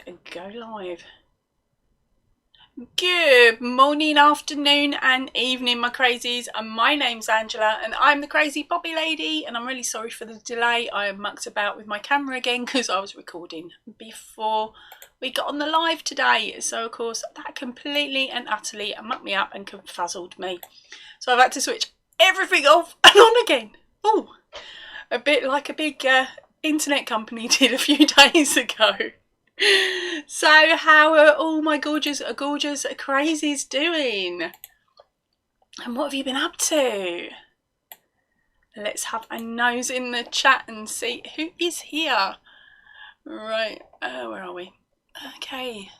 and go live. Good morning, afternoon and evening, my crazies. My name's Angela and I'm the crazy Poppy lady, and I'm really sorry for the delay. I mucked about with my camera again because I was recording before we got on the live today, so of course that completely and utterly mucked me up and confuzzled me, so I've had to switch everything off and on again. Oh, a bit like a big internet company did a few days ago. So how are all my gorgeous crazies doing? And what have you been up to? Let's have a nose in the chat and see who is here. Right, where are we? Okay.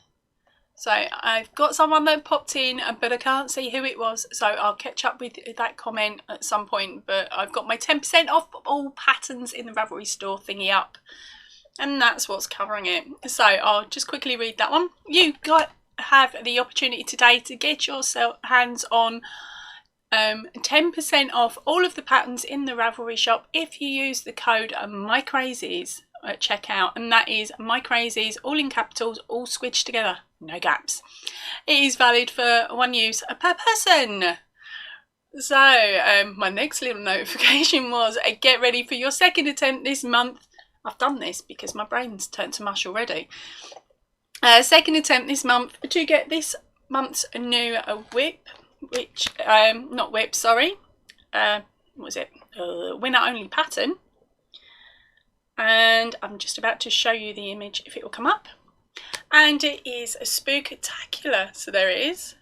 So I've got someone that popped in, but I can't see who it was. So I'll catch up with that comment at some point. But I've got my 10% off all patterns in the Ravelry store thingy up. And that's what's covering it. So I'll just quickly read that one. You have the opportunity today to get your hands on 10% off all of the patterns in the Ravelry shop if you use the code MyCrazies at checkout, and that is MyCrazies, all in capitals, all squished together, no gaps. It is valid for one use per person. So my next little notification was get ready for your second attempt this month. I've done this because my brain's turned to mush already. Second attempt this month to get this month's new whip, which not whip, sorry. What was it? Winner only pattern. And I'm just about to show you the image if it will come up. And it is a Spooktacular. So there it is.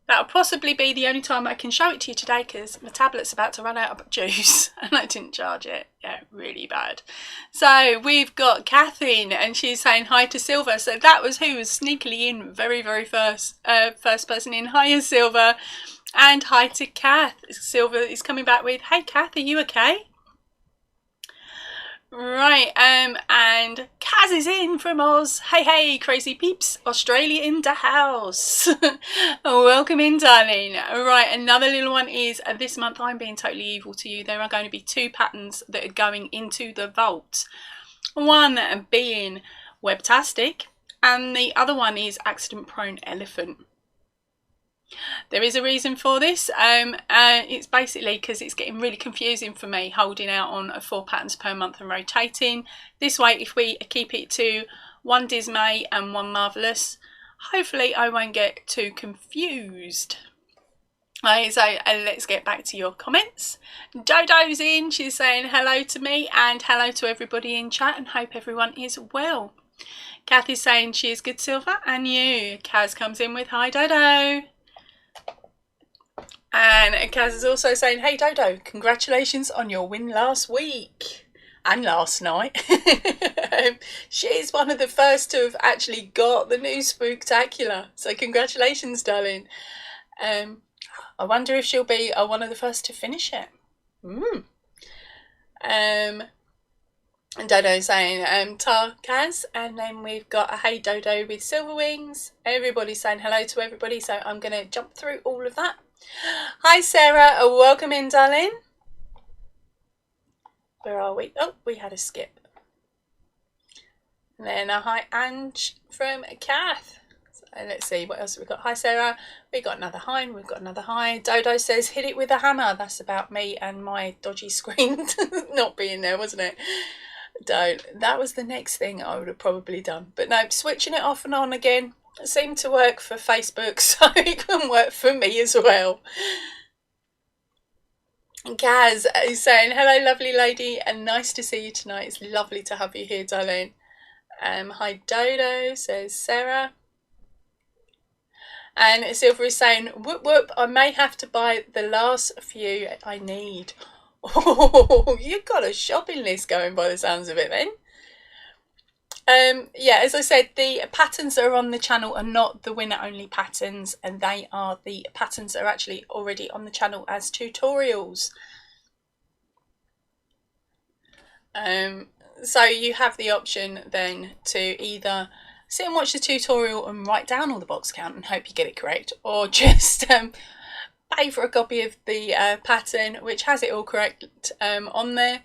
That'll possibly be the only time I can show it to you today because my tablet's about to run out of juice and I didn't charge it. Yeah, really bad. So we've got Catherine and she's saying hi to Silver. So that was who was sneakily in very first person in. Hi Silver, and hi to Kath. Silver is coming back with, hey Kath, are you okay? Right, and Kaz is in from Oz. Hey crazy peeps, Australia in the house. Welcome in, darling. Right, another little one is this month I'm being totally evil to you. There are going to be two patterns that are going into the vault. One being Webtastic and the other one is Accident Prone Elephant. There is a reason for this. It's basically because it's getting really confusing for me holding out on 4 patterns per month and rotating. This way, if we keep it to one Dismay and one Marvellous, hopefully I won't get too confused. Right, so let's get back to your comments. Dodo's in, she's saying hello to me and hello to everybody in chat and hope everyone is well. Kath is saying she is good, Silver, and you. Kaz comes in with hi Dodo. And Kaz is also saying, hey Dodo, congratulations on your win last week and last night. She's one of the first to have actually got the new Spooktacular. So congratulations, darling. I wonder if she'll be one of the first to finish it. And Dodo saying, ta Kaz. And then we've got a hey Dodo with silver wings. Everybody's saying hello to everybody. So I'm going to jump through all of that. Hi Sarah, welcome in, darling. Where are we? Oh, we had a skip. And then a hi Ange from Kath. So let's see what else we've got. Hi Sarah, we got another hi and we've got another hi. Dodo says hit it with a hammer. That's about me and my dodgy screen not being there, wasn't it? That was the next thing I would have probably done. But no, switching it off and on again. It seemed to work for Facebook, so it can work for me as well. Gaz is saying, hello lovely lady and nice to see you tonight. It's lovely to have you here, darling. Hi Dodo, says Sarah. And Silver is saying, whoop whoop, I may have to buy the last few I need. Oh, you've got a shopping list going by the sounds of it then. Yeah, as I said, the patterns that are on the channel are not the winner only patterns, and they are the patterns that are actually already on the channel as tutorials. So you have the option then to either sit and watch the tutorial and write down all the box count and hope you get it correct, or just pay for a copy of the pattern which has it all correct on there.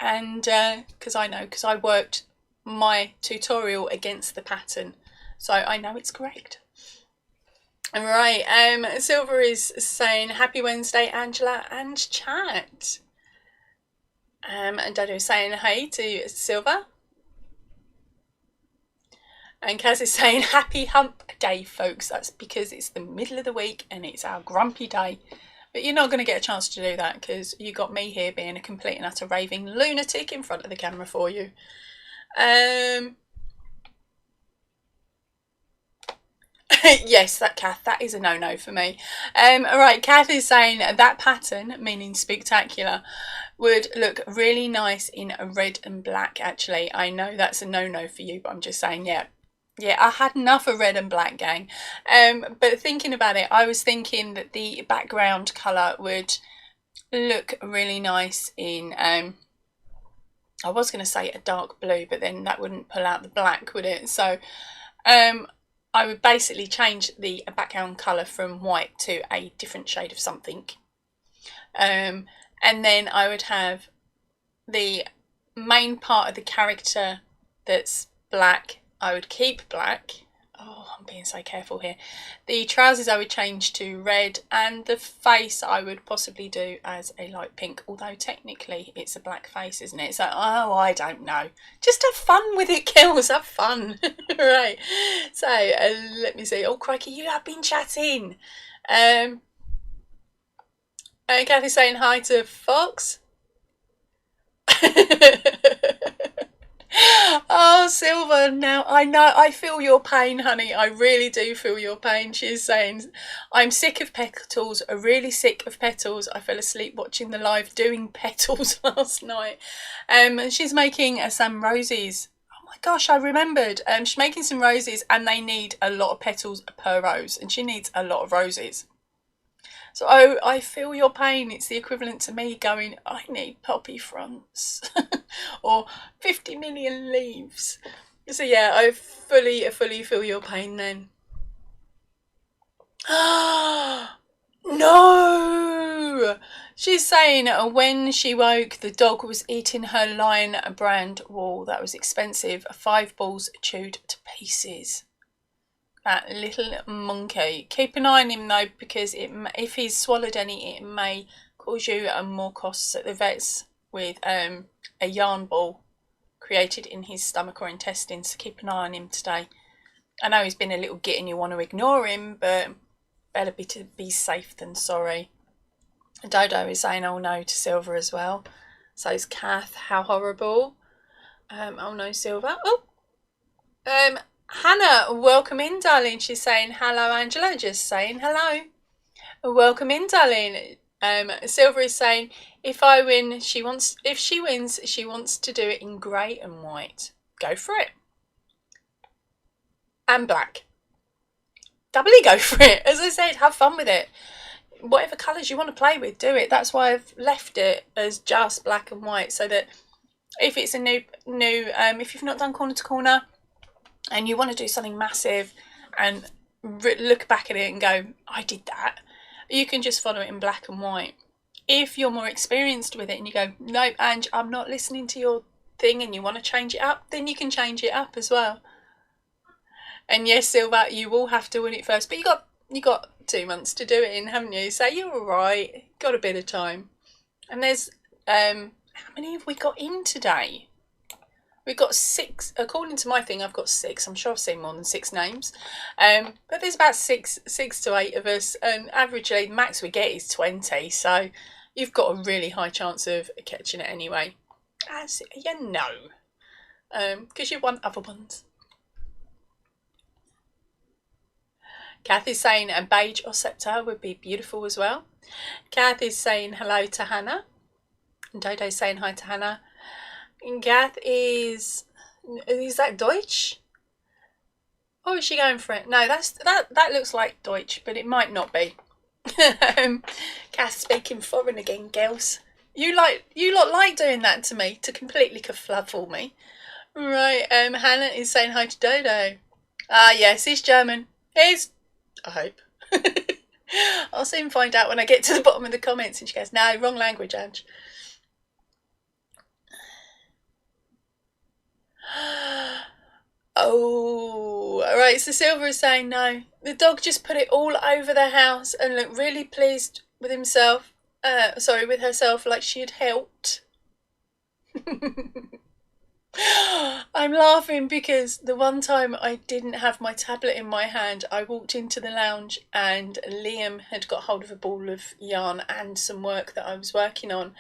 And because I know, because I worked my tutorial against the pattern, so I know it's correct. Right, Silver is saying happy Wednesday, Angela and chat. And Dodo is saying hey to Silver. And Kaz is saying happy hump day, folks. That's because it's the middle of the week and it's our grumpy day. But you're not going to get a chance to do that because you got me here being a complete and utter raving lunatic in front of the camera for you. Yes, that is a no-no for me. Alright, Kath is saying that pattern, meaning Spooktacular, would look really nice in red and black. Actually, I know that's a no-no for you, but I'm just saying, yeah, I had enough of red and black, gang. But thinking about it, I was thinking that the background colour would look really nice in, I was going to say a dark blue, but then that wouldn't pull out the black, would it? So, I would basically change the background colour from white to a different shade of something. And then I would have the main part of the character that's black, I would keep black. Oh, I'm being so careful here. The trousers I would change to red, and the face I would possibly do as a light pink, although technically it's a black face, isn't it? So, oh, I don't know. Just have fun with it, girls. Have fun. Right. So, let me see. Oh, crikey, you have been chatting. Kathy's saying hi to Fox. Oh, Silver, now I know, I feel your pain, honey. I really do feel your pain. She's saying, I'm sick of petals, really sick of petals. I fell asleep watching the live doing petals last night. And she's making some roses. Oh my gosh, I remembered. She's making some roses and they need a lot of petals per rose, and she needs a lot of roses. So I feel your pain. It's the equivalent to me going, I need poppy fronts or 50 million leaves. So yeah, I fully feel your pain then. No! She's saying when she woke, the dog was eating her Lion brand wool that was expensive. 5 balls chewed to pieces. That little monkey. Keep an eye on him though, because if he's swallowed any, it may cause you more costs at the vets with a yarn ball created in his stomach or intestines. So keep an eye on him today. I know he's been a little git and you want to ignore him, but better be safe than sorry. Dodo is saying oh no to Silver as well. So is Kath. How horrible. Oh no, Silver. Oh. Hannah, welcome in, darling. She's saying hello, Angela. Just saying hello. Welcome in, darling. Silver is saying if she wins, she wants to do it in grey and white. Go for it. And black. Doubly go for it. As I said, have fun with it. Whatever colours you want to play with, do it. That's why I've left it as just black and white, so that if it's a new if you've not done corner to corner and you want to do something massive and look back at it and go, I did that, you can just follow it in black and white. If you're more experienced with it and you go, no, Ange, I'm not listening to your thing, and you want to change it up, then you can change it up as well. And yes, Silver, you will have to win it first, but you got 2 months to do it in, haven't you? So you're all right. Got a bit of time. And there's how many have we got in today? We've got 6. According to my thing, I've got 6. I'm sure I've seen more than 6 names. But there's about 6 to 8 of us. And averagely, the max we get is 20. So you've got a really high chance of catching it anyway. As you know. Because you've won other ones. Kath is saying a beige or scepter would be beautiful as well. Kath is saying hello to Hannah. And Dodo's saying hi to Hannah. And Kath is that Deutsch? Or is she going for it? No, that looks like Deutsch, but it might not be. Kath speaking foreign again, girls. You lot like doing that to me, to completely kerfluffle me. Right, Hannah is saying hi to Dodo. Ah, yes, he's German. I hope. I'll soon find out when I get to the bottom of the comments. And she goes, no, wrong language, Ange. Oh, alright, so Silver is saying no. The dog just put it all over the house and looked really pleased with himself. With herself, like she had helped. I'm laughing because the one time I didn't have my tablet in my hand, I walked into the lounge and Liam had got hold of a ball of yarn and some work that I was working on.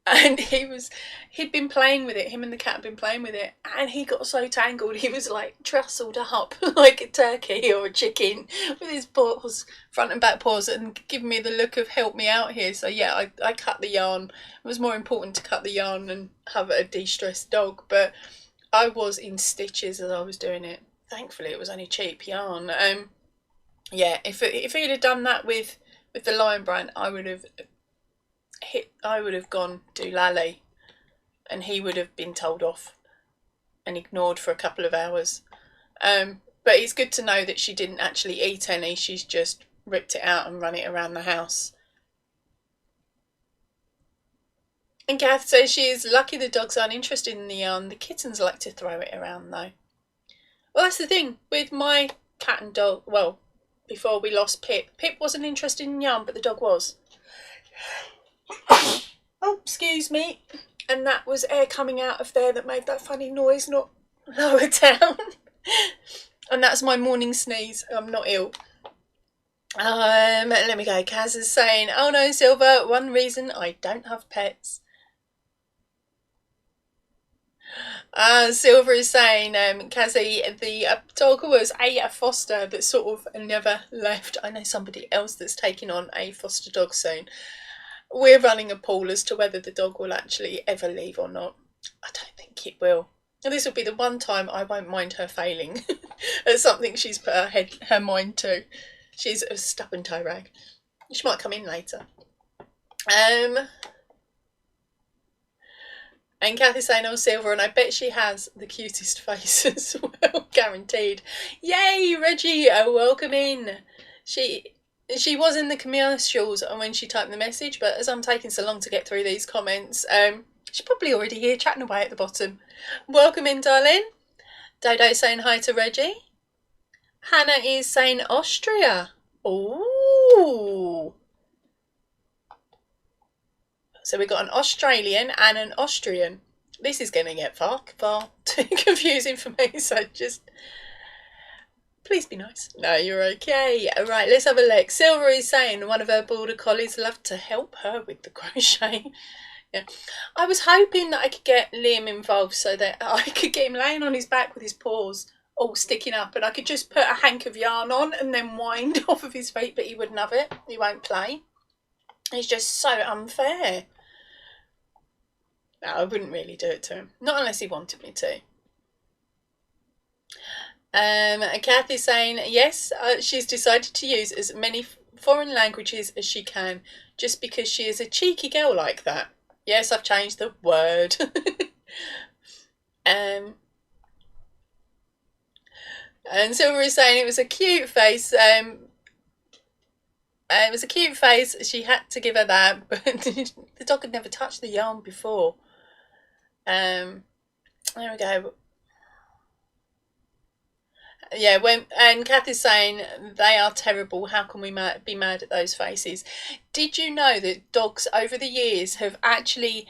And he'd been playing with it, him and the cat had been playing with it, and he got so tangled, he was like trussled up like a turkey or a chicken with his paws, front and back paws, and giving me the look of help me out here. So yeah, I cut the yarn. It was more important to cut the yarn than have a de-stressed dog, but I was in stitches as I was doing it. Thankfully it was only cheap yarn. Yeah, if he'd have done that with the Lion brand, I would have gone doolally and he would have been told off and ignored for a couple of hours. But it's good to know that she didn't actually eat any, she's just ripped it out and run it around the house. And Kath says she is lucky the dogs aren't interested in the yarn. The kittens like to throw it around though. Well, that's the thing with my cat and dog. Well, before we lost Pip wasn't interested in yarn, but the dog was. Oh, excuse me. And that was air coming out of there that made that funny noise, not lower down. And that's my morning sneeze. I'm not ill. Let me go. Kaz is saying, oh no, Silver, one reason I don't have pets. Silver is saying, Kazzy, the dog was a foster that sort of never left. I know somebody else that's taking on a foster dog soon. We're running a poll as to whether the dog will actually ever leave or not. I don't think it will. And this will be the one time I won't mind her failing at something she's put her mind to. She's a stubborn toe rag. She might come in later. And Kathy's saying, oh, Silver, and I bet she has the cutest face as well, guaranteed. Yay, Reggie, welcome in. She was in the commercials when she typed the message, but as I'm taking so long to get through these comments, she's probably already here chatting away at the bottom. Welcome in, darling. Dodo saying hi to Reggie. Hannah is saying Austria. Ooh. So we've got an Australian and an Austrian. This is going to get far too confusing for me, so just please be nice. No, you're okay. Right, let's have a look. Silver is saying one of her border collies loved to help her with the crochet. Yeah, I was hoping that I could get Liam involved so that I could get him laying on his back with his paws all sticking up and I could just put a hank of yarn on and then wind off of his feet, but he wouldn't have it. He won't play. It's just so unfair. No, I wouldn't really do it to him. Not unless he wanted me to. Kathy's saying, yes, she's decided to use as many foreign languages as she can just because she is a cheeky girl like that. Yes, I've changed the word. And Silver is saying it was a cute face. It was a cute face. She had to give her that, but the dog had never touched the yarn before. There we go. Yeah, and Kathy's saying they are terrible. How can we be mad at those faces? Did you know that dogs over the years have actually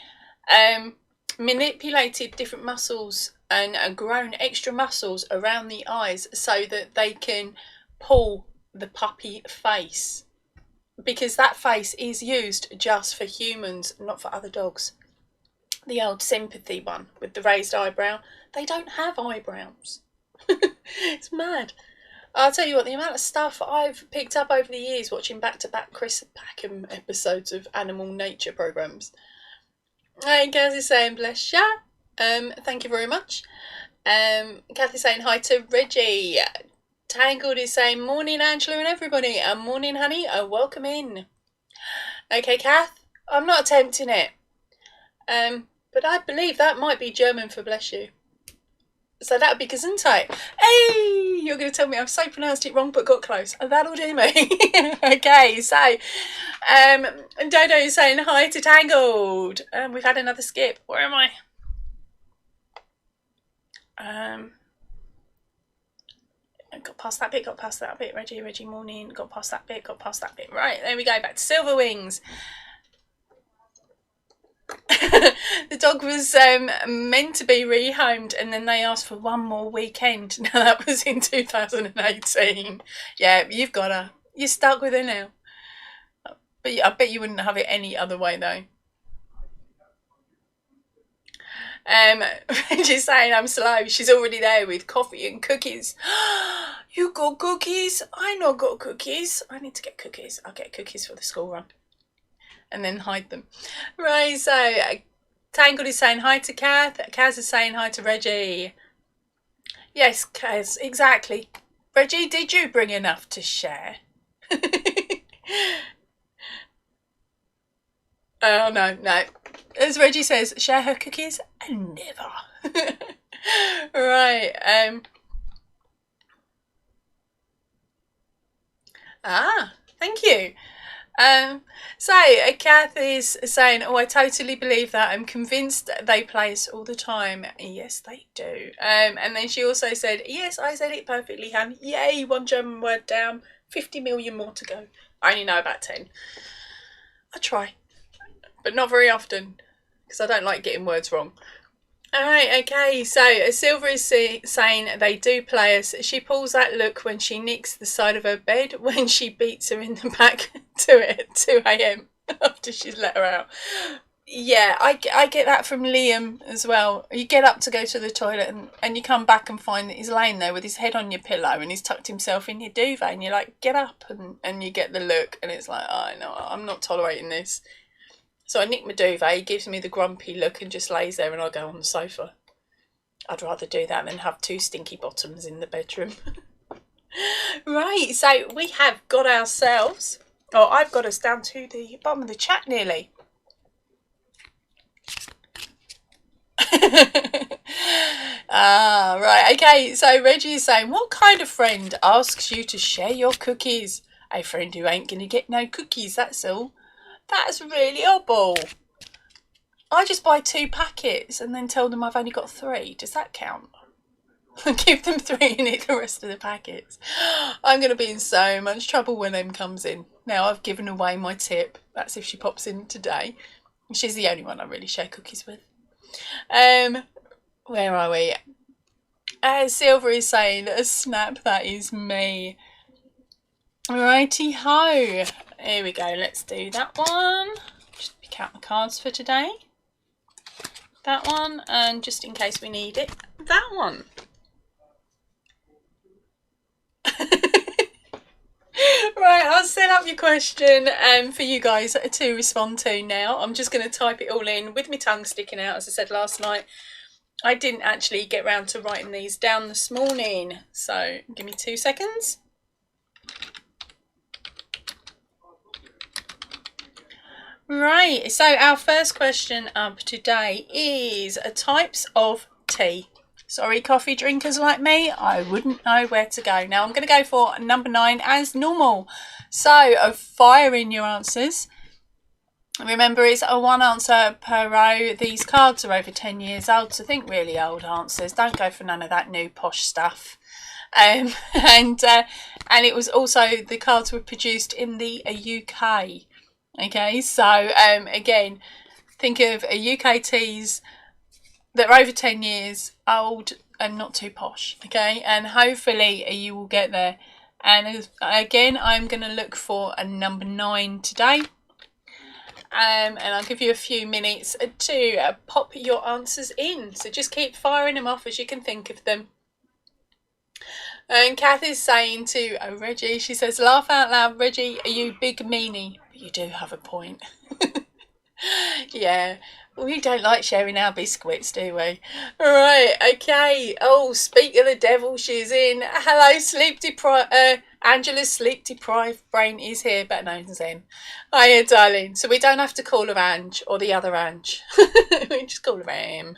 manipulated different muscles and grown extra muscles around the eyes so that they can pull the puppy face? Because that face is used just for humans, not for other dogs. The old sympathy one with the raised eyebrow. They don't have eyebrows. It's mad. I'll tell you what, the amount of stuff I've picked up over the years watching back-to-back Chris Packham episodes of animal nature programmes. Hey, Kathy's saying, bless ya. Thank you very much. Kathy's saying hi to Reggie. Tangled is saying, morning, Angela and everybody. And morning, honey. Welcome in. Okay, Kath, I'm not attempting it. But I believe that might be German for bless you. So that would be Gesundheit. Hey, you're going to tell me I've so pronounced it wrong but got close. That'll do me. Okay, so Dodo is saying hi to Tangled. We've had another skip. Where am I? got past that bit, got past that bit. Reggie, morning. Got past that bit, got past that bit. Right, there we go. Back to Silver Wings. The dog was meant to be rehomed, and then they asked for one more weekend. Now that was in 2018. Yeah, you've got her. You're stuck with her now. But I bet you wouldn't have it any other way though. She's saying I'm slow. She's already there with coffee and cookies. You got cookies? I not got cookies. I need to get cookies. I'll get cookies for the school run. And then hide them. Right, so Tangled is saying hi to Kath. Kaz is saying hi to Reggie. Yes, Kaz, exactly. Reggie, did you bring enough to share? Oh, no. As Reggie says, share her cookies? Never. Right. Thank you. So Kath is saying, oh, I totally believe that. I'm convinced they play us all the time. Yes, they do. And then she also said, yes, I said it perfectly, Han. Yay, 1 German word down, 50 million more to go. I only know about 10. I try, but not very often, because I don't like getting words wrong. Alright, okay, so Silver is saying they do play us. She pulls that look when she nicks the side of her bed when she beats her in the back to it at 2 a.m. after she's let her out. Yeah, I get that from Liam as well. You get up to go to the toilet and you come back and find that he's laying there with his head on your pillow and he's tucked himself in your duvet and you're like, get up, and you get the look and it's like, oh no, I'm not tolerating this. So I nick my duvet, he gives me the grumpy look and just lays there and I go on the sofa. I'd rather do that than have 2 stinky bottoms in the bedroom. Right, so we have got ourselves, I've got us down to the bottom of the chat nearly. Right, okay, so Reggie is saying, what kind of friend asks you to share your cookies? A friend who ain't gonna get no cookies, that's all. That's really horrible. I just buy 2 packets and then tell them I've only got 3. Does that count? Give them 3 and eat the rest of the packets. I'm going to be in so much trouble when Em comes in. Now I've given away my tip. That's if she pops in today. She's the only one I really share cookies with. Where are we? Silver is saying, a snap, that is me. Righty ho. Here we go, let's do that one. Just pick out the cards for today. That one, and just in case we need it, that one. Right, I'll set up your question for you guys to respond to now. I'm just going to type it all in with my tongue sticking out, as I said last night. I didn't actually get round to writing these down this morning, so give me 2 seconds. Right, so our first question up today is types of tea. Sorry, coffee drinkers like me, I wouldn't know where to go. Now I'm going to go for number 9 as normal. So fire in your answers. Remember, it's a 1 answer per row. These cards are over 10 years old, so think really old answers. Don't go for none of that new posh stuff. And it was also, the cards were produced in the UK. Okay, so again, think of UK teas that are over 10 years old and not too posh, okay, and hopefully you will get there. And again, I'm going to look for a number 9 today, and I'll give you a few minutes to pop your answers in, so just keep firing them off as you can think of them. And Kath is saying to Reggie, she says, laugh out loud, Reggie, are you big meanie? But you do have a point. Yeah, we don't like sharing our biscuits, do we? Right, okay. Oh, speak of the devil, she's in. Hello, Angela's sleep-deprived brain is here, better known as Em. Hiya, darling. So we don't have to call her Ange or the other Ange. We just call her Em.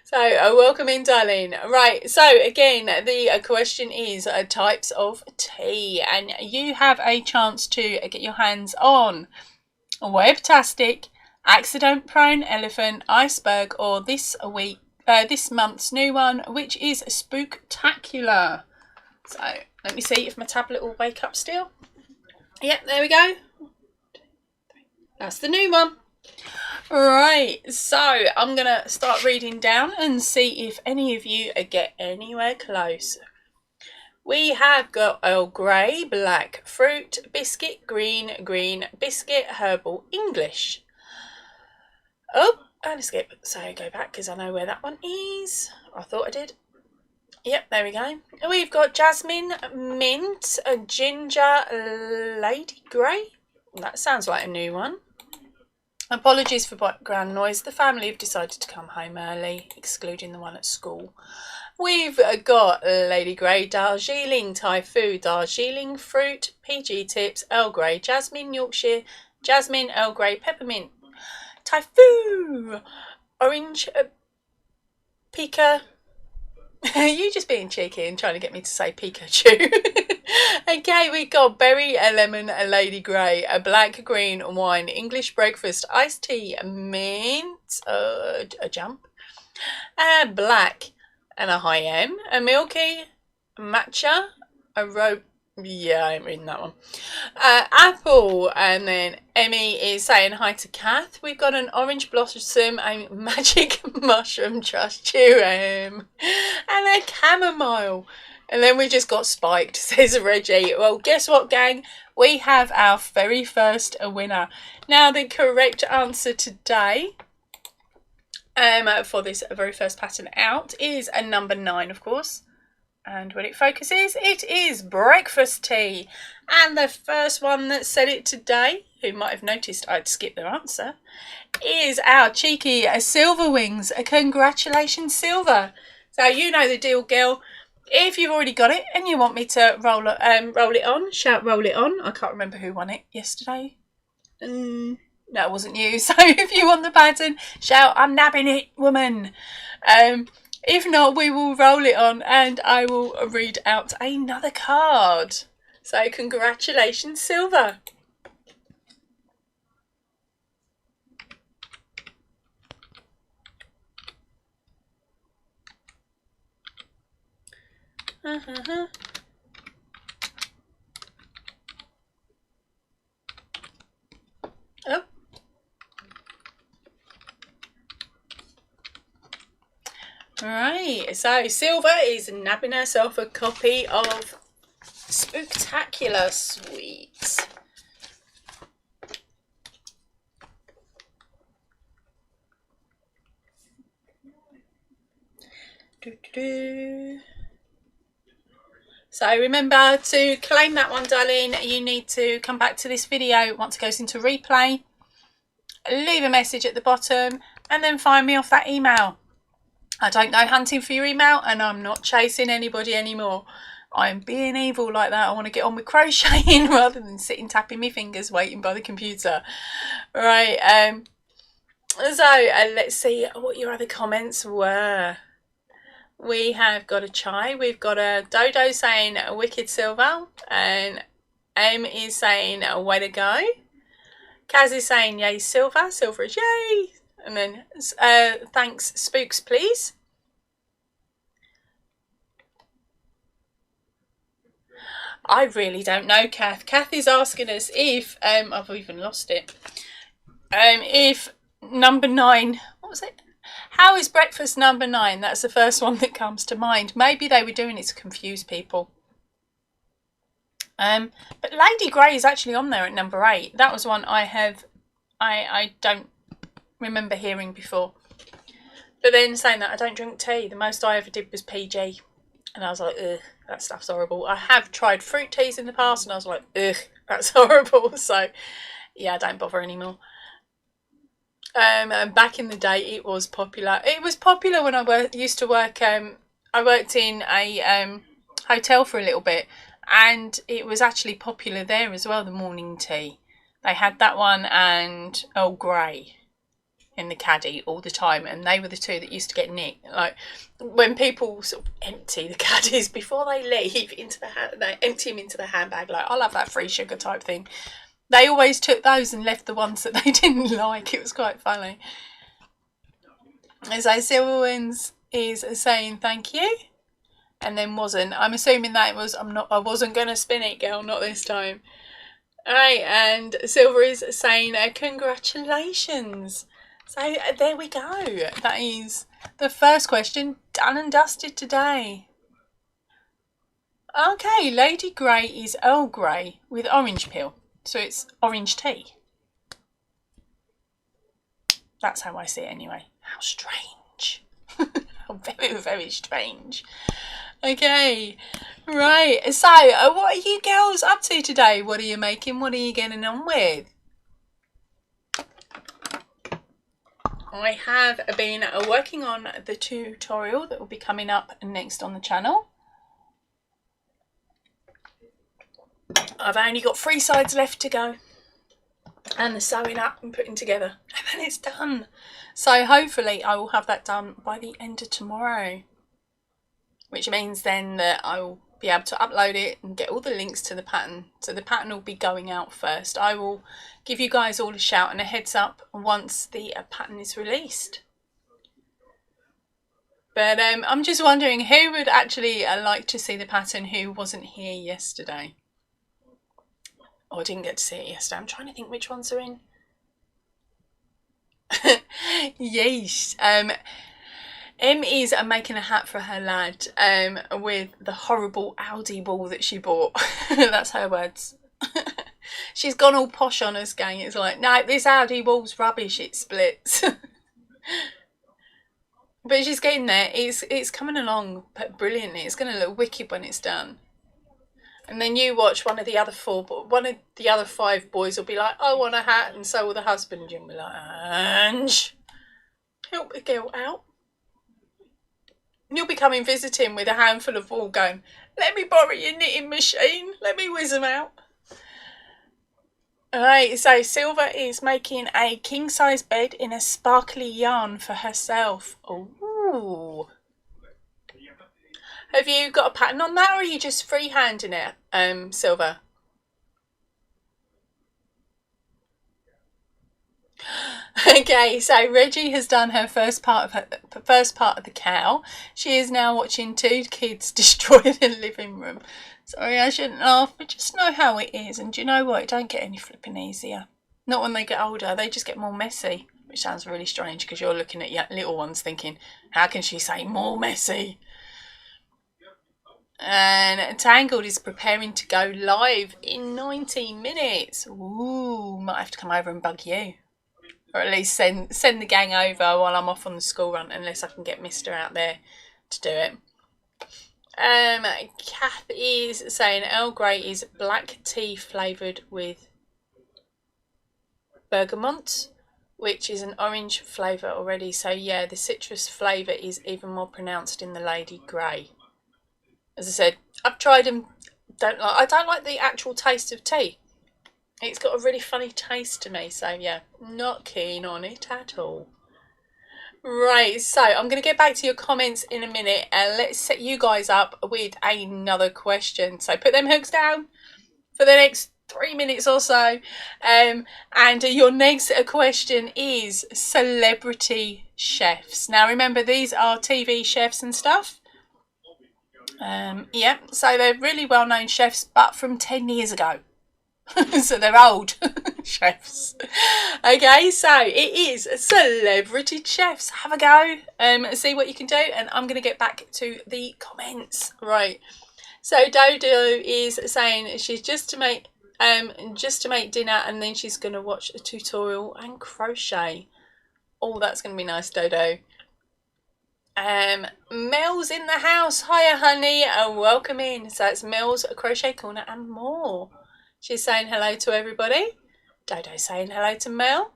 So, welcome in, darling. Right, so again, the question is types of tea, and you have a chance to get your hands on Webtastic, Accident Prone Elephant, Iceberg, or this month's new one, which is Spooktacular. So let me see if my tablet will wake up still. Yep, there we go. That's the new one. Right, so I'm going to start reading down and see if any of you get anywhere close. We have got Earl Grey, black, fruit, biscuit, green, biscuit, herbal, English. Oh, and skip. So go back because I know where that one is. I thought I did. Yep, there we go. We've got jasmine, mint, ginger, lady grey. That sounds like a new one. Apologies for background noise. The family have decided to come home early, excluding the one at school. We've got Lady Grey, Darjeeling, Thai food, Darjeeling fruit, PG tips, Earl Grey, jasmine, Yorkshire, jasmine, Earl Grey, peppermint, Thai food, orange, Pika. You just being cheeky and trying to get me to say Pikachu. Okay, we got berry, a lemon, a Lady Grey, a black, green, wine, English breakfast, iced tea, a mint, a jump, a black, and a high M, a milky, a matcha, a rope. Yeah, I ain't reading that one. Apple, and then Emmy is saying hi to Kath. We've got an orange blossom, a magic mushroom trust and a chamomile. And then we just got spiked, says Reggie. Well, guess what, gang? We have our very first winner. Now, the correct answer today for this very first pattern out is a number 9, of course. And when it focuses, it is breakfast tea. And the first one that said it today, who might have noticed I'd skipped their answer, is our cheeky Silver Wings. Congratulations, Silver. So you know the deal, girl. If you've already got it and you want me to roll it on, shout roll it on. I can't remember who won it yesterday. No, it wasn't you. So if you want the pattern, shout, I'm nabbing it, woman. If not, we will roll it on and I will read out another card. So congratulations, Silver. Oh. Right, so Silver is nabbing herself a copy of Spooktacular Sweets. So remember to claim that one, darling. You need to come back to this video once it goes into replay. Leave a message at the bottom and then find me off that email. I don't go hunting for your email and I'm not chasing anybody anymore. I'm being evil like that. I want to get on with crocheting rather than sitting tapping my fingers waiting by the computer. Right, let's see what your other comments were. We have got a chai. We've got a Dodo saying wicked, Silver, and Em is saying way to go. Kaz is saying yay, Silver. Silver is yay. And then thanks, Spooks, please. I really don't know, Kath. Kath is asking us if I've even lost it. If number 9, what was it? How is breakfast number 9? That's the first one that comes to mind. Maybe they were doing it to confuse people. But Lady Grey is actually on there at number 8. That was one I don't remember hearing before. But then saying that, I don't drink tea. The most I ever did was PG. And I was like, ugh, that stuff's horrible. I have tried fruit teas in the past and I was like, ugh, that's horrible. So, yeah, I don't bother anymore. And back in the day, it was popular. It was popular when I used to work. I worked in a hotel for a little bit. And it was actually popular there as well, the morning tea. They had that one and Earl Grey in the caddy all the time, and they were the two that used to get nicked. Like when people sort of empty the caddies before they leave into they empty them into the handbag, like I'll have that free sugar type thing. They always took those and left the ones that they didn't like. It was quite funny. And so Silverwinds is saying thank you. and then wasn't. I'm assuming that it was, I wasn't going to spin it, girl, not this time. Alright, and Silver is saying congratulations. So there we go. That is the first question done and dusted today. Okay, Lady Grey is Earl Grey with orange peel. So it's orange tea. That's how I see it anyway. How strange. Very, very strange. Okay, right. So, what are you girls up to today? What are you making? What are you getting on with? I have been working on the tutorial that will be coming up next on the channel. I've only got 3 sides left to go, and the sewing up and putting together, and then it's done. So hopefully I will have that done by the end of tomorrow, which means then that I will be able to upload it and get all the links to the pattern. So the pattern will be going out first. I will give you guys all a shout and a heads up once the pattern is released. But I'm just wondering who would actually like to see the pattern who wasn't here yesterday. Oh, I didn't get to see it yesterday. I'm trying to think which ones are in. Yes. Em is making a hat for her lad with the horrible Aldi ball that she bought. That's her words. She's gone all posh on us, gang. It's like, no, this Aldi ball's rubbish. It splits. But she's getting there. It's coming along brilliantly. It's going to look wicked when it's done. And then you watch one of the other 5 boys will be like, I want a hat, and so will the husband. You'll be like, Ange, help the girl out. And you'll be coming visiting with a handful of wool going, let me borrow your knitting machine, let me whiz them out. Alright, so Silver is making a king-size bed in a sparkly yarn for herself. Ooh. Have you got a pattern on that, or are you just freehanding it, Silver? Okay, so Reggie has done her first part of the cow. She is now watching 2 kids destroy the living room. Sorry, I shouldn't laugh, but just know how it is. And do you know what? It don't get any flipping easier. Not when they get older. They just get more messy, which sounds really strange because you're looking at your little ones thinking, how can she say more messy? And Tangled is preparing to go live in 90 minutes. Ooh, might have to come over and bug you. Or at least send the gang over while I'm off on the school run, unless I can get Mister out there to do it. Kath is saying Earl Grey is black tea flavoured with bergamot, which is an orange flavour already. So yeah, the citrus flavour is even more pronounced in the Lady Grey. As I said, I've tried them. I don't like the actual taste of tea. It's got a really funny taste to me. So yeah, not keen on it at all. Right, so I'm going to get back to your comments in a minute, and let's set you guys up with another question. So put them hooks down for the next 3 minutes or so. And your next question is celebrity chefs. Now remember, these are TV chefs and stuff. Yeah, so they're really well-known chefs, but from 10 years ago. So they're old chefs. Okay, so it is celebrity chefs. Have a go, see what you can do, and I'm going to get back to the comments. Right, so Dodo is saying she's just to make dinner, and then she's going to watch a tutorial and crochet. Oh, that's going to be nice, Dodo. Mel's in the house. Hiya, honey, and welcome in. So it's Mel's Crochet Corner and more. She's saying hello to everybody. Dodo's saying hello to Mel.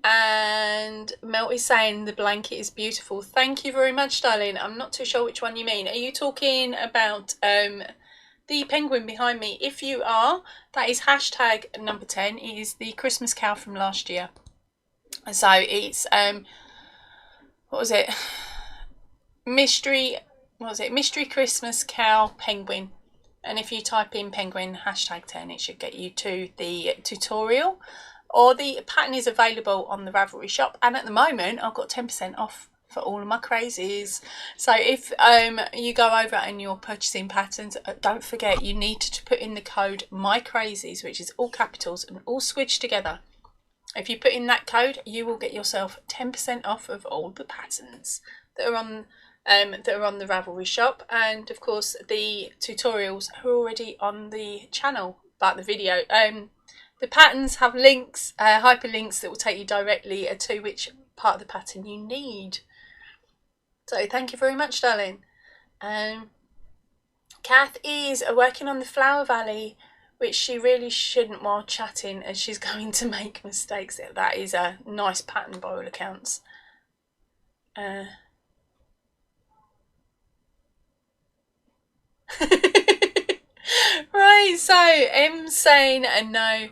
And Mel is saying the blanket is beautiful. Thank you very much, darling. I'm not too sure which one you mean. Are you talking about the penguin behind me? If you are, that is hashtag number 10. It is the Christmas cow from last year. So it's what was it? Mystery Christmas cow penguin. And if you type in penguin hashtag 10, it should get you to the tutorial. Or the pattern is available on the Ravelry shop. And at the moment, I've got 10% off for all of my crazies. So if you go over and you're purchasing patterns, don't forget you need to put in the code MyCrazies, which is all capitals and all squished together. If you put in that code, you will get yourself 10% off of all the patterns that are on the Ravelry shop, and of course the tutorials are already on the channel about the video. The patterns have links, hyperlinks that will take you directly to which part of the pattern you need. So thank you very much, darling. Kath is working on the Flower Valley, which she really shouldn't while chatting, as she's going to make mistakes. That is a nice pattern by all accounts. Right, so M's saying no.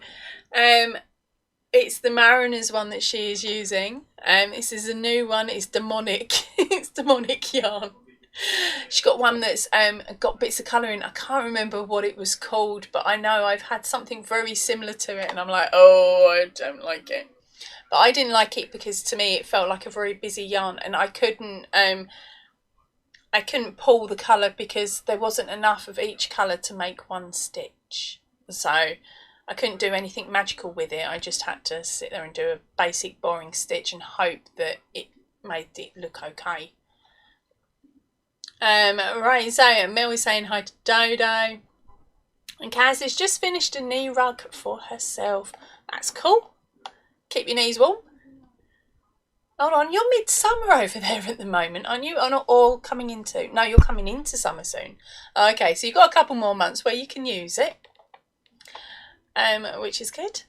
It's the Mariner's one that she is using. This is a new one. It's demonic. It's demonic yarn. She got one that's got bits of colour in. I can't remember what it was called, but I know I've had something very similar to it, and I'm like, oh, I don't like it. But I didn't like it because to me it felt like a very busy yarn, and I couldn't pull the colour because there wasn't enough of each colour to make one stitch. So I couldn't do anything magical with it. I just had to sit there and do a basic boring stitch and hope that it made it look okay. Right, so Mel is saying hi to Dodo. And Kaz has just finished a knee rug for herself. That's cool. Keep your knees warm. Hold on, you're midsummer over there at the moment, aren't you? Or not all coming into? No, you're coming into summer soon. Okay, so you've got a couple more months where you can use it. Which is good.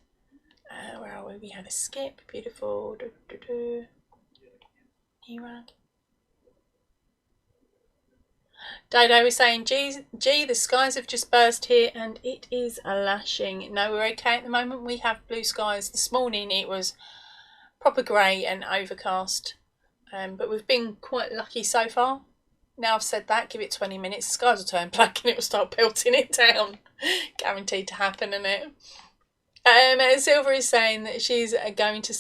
Where are we? We had a skip. Beautiful. Knee rug. Dodo was saying, gee, the skies have just burst here and it is a lashing. No, we're okay at the moment. We have blue skies. This morning it was proper grey and overcast. But we've been quite lucky so far. Now I've said that, give it 20 minutes, the skies will turn black and it will start pelting it down. Guaranteed to happen, isn't it? Silver is saying that she's going to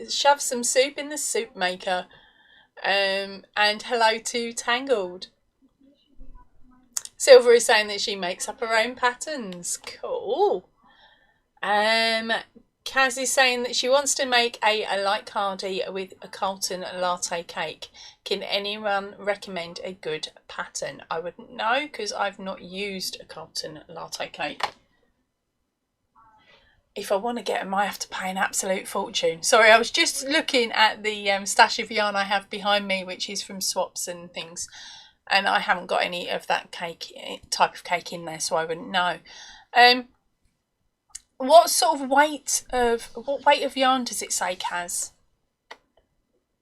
shove some soup in the soup maker. And hello to Tangled. Silver is saying that she makes up her own patterns. Cool. Kaz is saying that she wants to make a light cardie with a Carlton latte cake. Can anyone recommend a good pattern? I wouldn't know because I've not used a Carlton latte cake. If I want to get them, I have to pay an absolute fortune. Sorry, I was just looking at the stash of yarn I have behind me, which is from swaps and things, and I haven't got any of that type of cake in there, so I wouldn't know. What weight of yarn does it say, Kaz?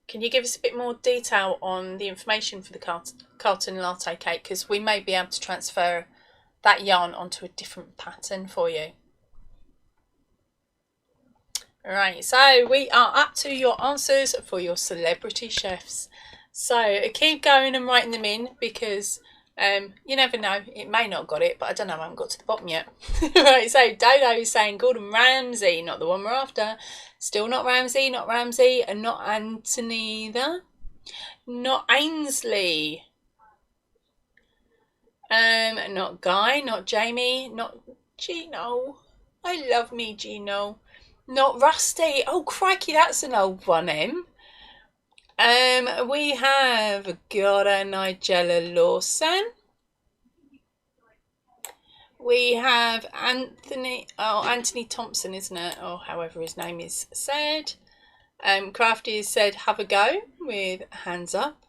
Can you give us a bit more detail on the information for the Carlton latte cake? Because we may be able to transfer that yarn onto a different pattern for you. Right, so we are up to your answers for your celebrity chefs. So keep going and writing them in because you never know, it may not got it, but I don't know, I haven't got to the bottom yet. Right, so Dodo is saying Gordon Ramsay, not the one we're after. Still not Ramsay, not Ramsay, and not Anthony either. Not Ainsley. Not Guy, not Jamie, not Gino. I love me Gino. Not Rusty. Oh crikey, that's an old one, Em. We have got a Nigella Lawson. We have Anthony Thompson, isn't it? Or however his name is said. Crafty has said have a go with hands up.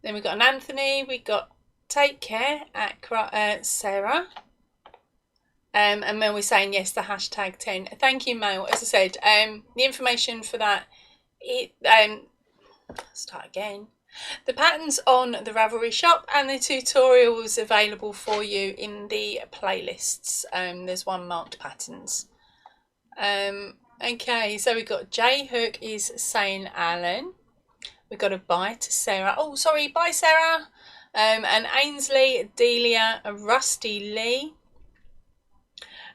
Then we've got an Anthony. We got take care at Sarah. And Mel was saying yes, the hashtag 10. Thank you, Mel. As I said, the information for that, start again. The patterns on the Ravelry shop and the tutorials available for you in the playlists. There's one marked patterns. Okay, so we've got J Hook is saying Alan. We've got a bye to Sarah. Oh, sorry, bye Sarah. And Ainsley, Delia, Rusty Lee.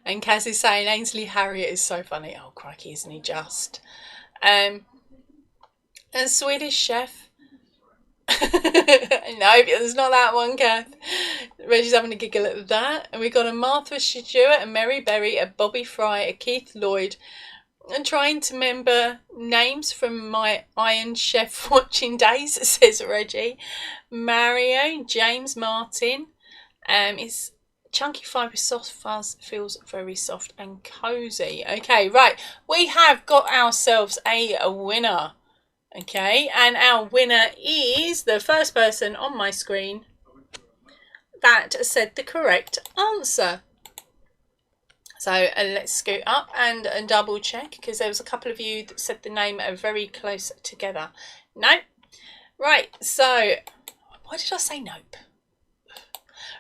And Kaz is saying Ainsley Harriet is so funny. Oh, crikey, isn't he just? A Swedish chef. No, it's not that one, Kath. Reggie's having a giggle at that. And we've got a Martha Stewart, a Mary Berry, a Bobby Fry, a Keith Lloyd. And trying to remember names from my Iron Chef watching days, says Reggie. Mario, James Martin. It's chunky fibrous soft fuzz, feels very soft and cosy. Okay, right. We have got ourselves a winner. Okay, and our winner is the first person on my screen that said the correct answer. So let's scoot up and double check, because there was a couple of you that said the name are very close together. Nope. Right, so why did I say nope?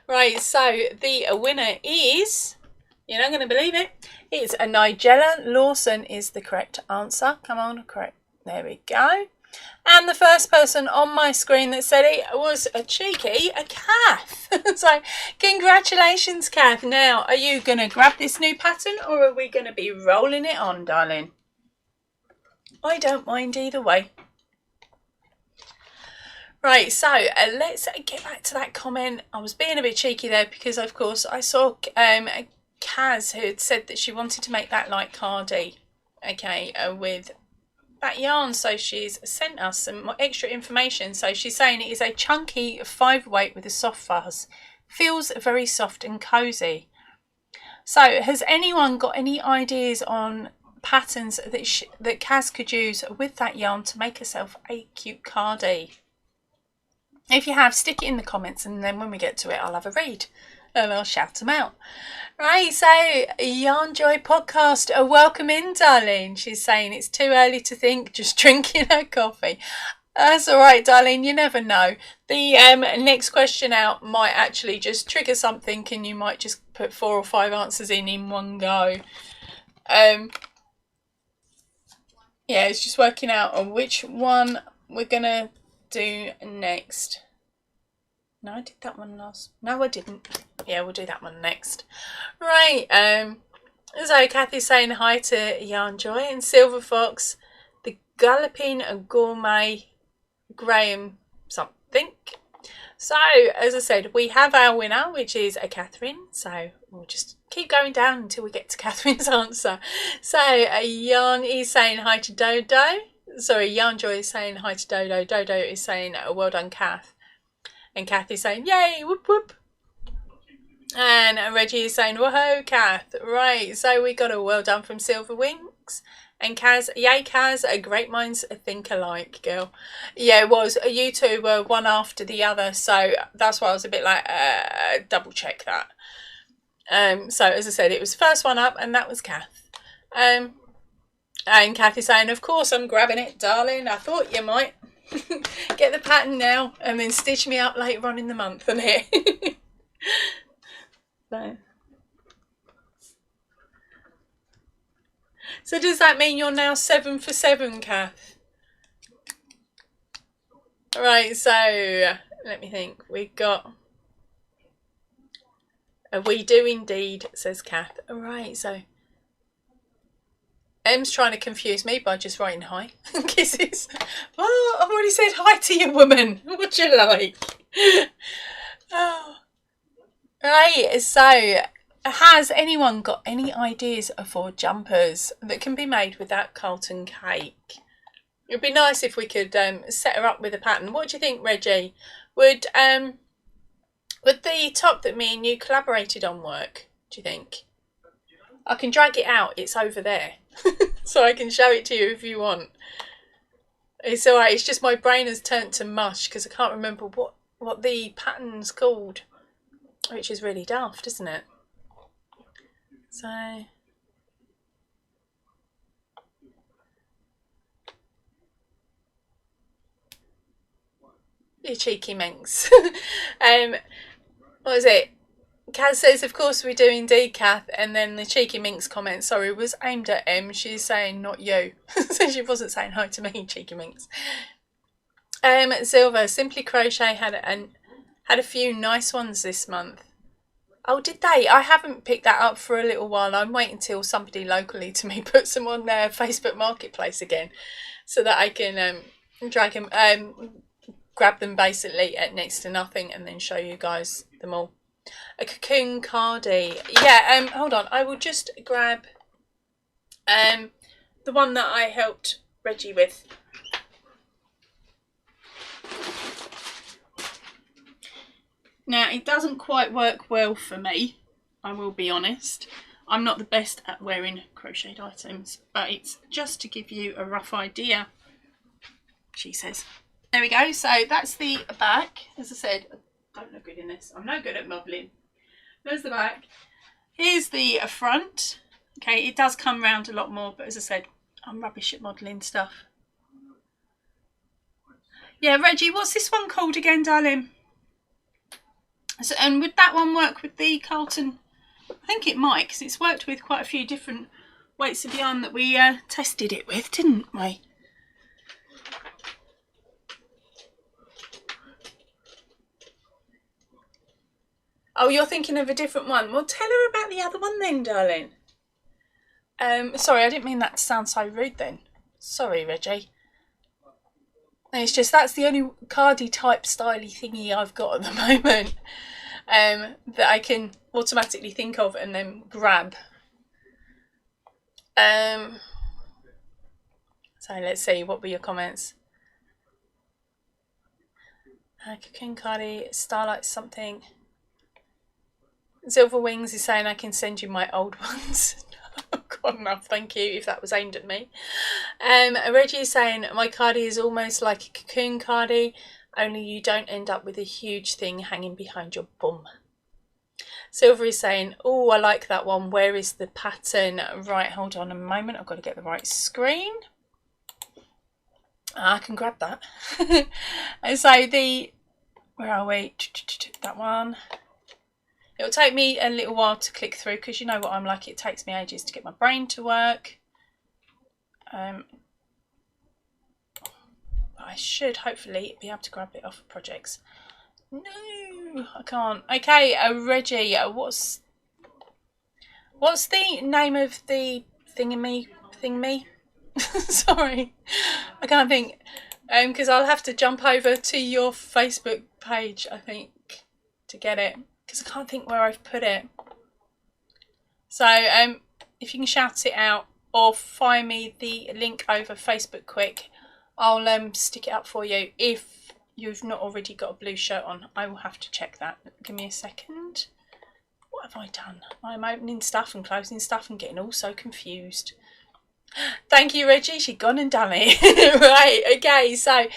Right, so the winner is, you're not going to believe it, it's a Nigella Lawson is the correct answer. Come on, correct. There we go. And the first person on my screen that said it was a Kath. So congratulations, Kath. Now, are you going to grab this new pattern, or are we going to be rolling it on, darling? I don't mind either way. Right, so let's get back to that comment. I was being a bit cheeky there because, of course, I saw Kaz who had said that she wanted to make that like cardi, okay, with that yarn. So she's sent us some extra information. So she's saying it is a chunky 5-weight with a soft fuzz. Feels very soft and cozy. So has anyone got any ideas on patterns that Kaz could use with that yarn to make herself a cute cardi? If you have, stick it in the comments, and then when we get to it, I'll have a read and I'll shout them out. Right, so Yarn Joy Podcast, welcome in, darling. She's saying it's too early to think, just drinking her coffee. That's all right, darling. You never know. The next question out might actually just trigger something, and you might just put 4 or 5 answers in one go. Yeah, it's just working out on which one we're gonna do next. No, I did that one last. No, I didn't. Yeah, we'll do that one next. Right. So Kathy's saying hi to Yarn Joy and Silver Fox, the Galloping Gourmet, Graham something. So, as I said, we have our winner, which is a Catherine. So we'll just keep going down until we get to Catherine's answer. So Yarn is saying hi to Dodo. Sorry, Yarn Joy is saying hi to Dodo. Dodo is saying well done, Kath. And Kath is saying yay, whoop whoop. And Reggie is saying woohoo, Kath. Right, so we got a well done from Silver Wings. And Kaz, yay Kaz, great minds think alike, girl. Yeah, it was. You two were one after the other, so that's why I was a bit like, double check that. So as I said, it was the first one up, and that was Kath. And Kath is saying, of course I'm grabbing it, darling. I thought you might. Get the pattern now, and then stitch me up later on in the month and here. So does that mean you're now 7 for 7, Kath? Right, so let me think. We've got we do indeed, says Kath. Alright, so Em's trying to confuse me by just writing hi. Kisses. Oh, I've already said hi to you, woman. What you like? Oh. Right, so has anyone got any ideas for jumpers that can be made with that Carlton cake? It'd be nice if we could set her up with a pattern. What do you think, Reggie? Would the top that me and you collaborated on work, do you think? I can drag it out. It's over there. So I can show it to you if you want. It's alright. It's just my brain has turned to mush because I can't remember what the pattern's called. Which is really daft, isn't it? So... you cheeky minx. What was it? Kaz says, of course we do indeed, Kath. And then the cheeky minx comment, sorry, was aimed at Em. She's saying, not you. So she wasn't saying hi to me, cheeky minx. Silver, Simply Crochet had a few nice ones this month. Oh, did they? I haven't picked that up for a little while. I'm waiting till somebody locally to me put some on their Facebook Marketplace again so that I can drag them, grab them basically at next to nothing, and then show you guys them all. A cocoon cardie. Yeah, hold on. I will just grab the one that I helped Reggie with. Now, it doesn't quite work well for me, I will be honest. I'm not the best at wearing crocheted items, but it's just to give you a rough idea, she says. There we go. So that's the back. As I said, I don't look good in this. I'm no good at modelling. There's the back. Here's the front. Okay, it does come round a lot more, but as I said, I'm rubbish at modelling stuff. Yeah, Reggie, what's this one called again, darling? So, and would that one work with the Carlton? I think it might, because it's worked with quite a few different weights of yarn that we tested it with, didn't we? Oh, you're thinking of a different one. Well, tell her about the other one then, darling. Sorry, I didn't mean that to sound so rude then. Sorry, Reggie. It's just that's the only cardie type styly thingy I've got at the moment that I can automatically think of and then grab. So let's see, what were your comments? Cocoon cardie, Starlight something. Silver Wings is saying I can send you my old ones. God enough, thank you, if that was aimed at me. Reggie is saying my cardie is almost like a cocoon cardie, only you don't end up with a huge thing hanging behind your bum. Silver is saying, oh, I like that one. Where is the pattern? Right, hold on a moment. I've got to get the right screen. I can grab that. And so where are we? That one. It'll take me a little while to click through because you know what I'm like. It takes me ages to get my brain to work. I should hopefully be able to grab it off of projects. No, I can't. Okay, Reggie, what's the name of the thingy? Sorry, I can't think. Because I'll have to jump over to your Facebook page, I think, to get it. Because I can't think where I've put it. So, if you can shout it out or find me the link over Facebook quick, I'll stick it up for you. If you've not already got a blue shirt on, I will have to check that. Give me a second. What have I done? I'm opening stuff and closing stuff and getting all so confused. Thank you, Reggie. She's gone and done it. Right, okay, so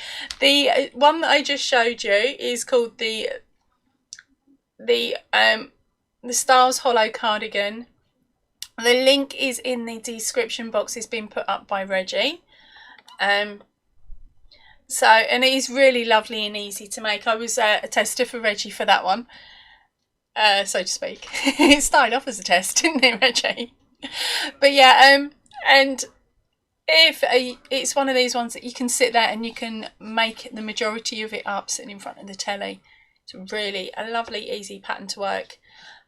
the one that I just showed you is called the Stars Hollow cardigan. The link is in the description box. It's been put up by Reggie. And it is really lovely and easy to make. I was a tester for Reggie for that one, so to speak. It started off as a test, didn't it, Reggie? But yeah, and if it's one of these ones that you can sit there and you can make the majority of it up sitting in front of the telly. It's really a lovely, easy pattern to work.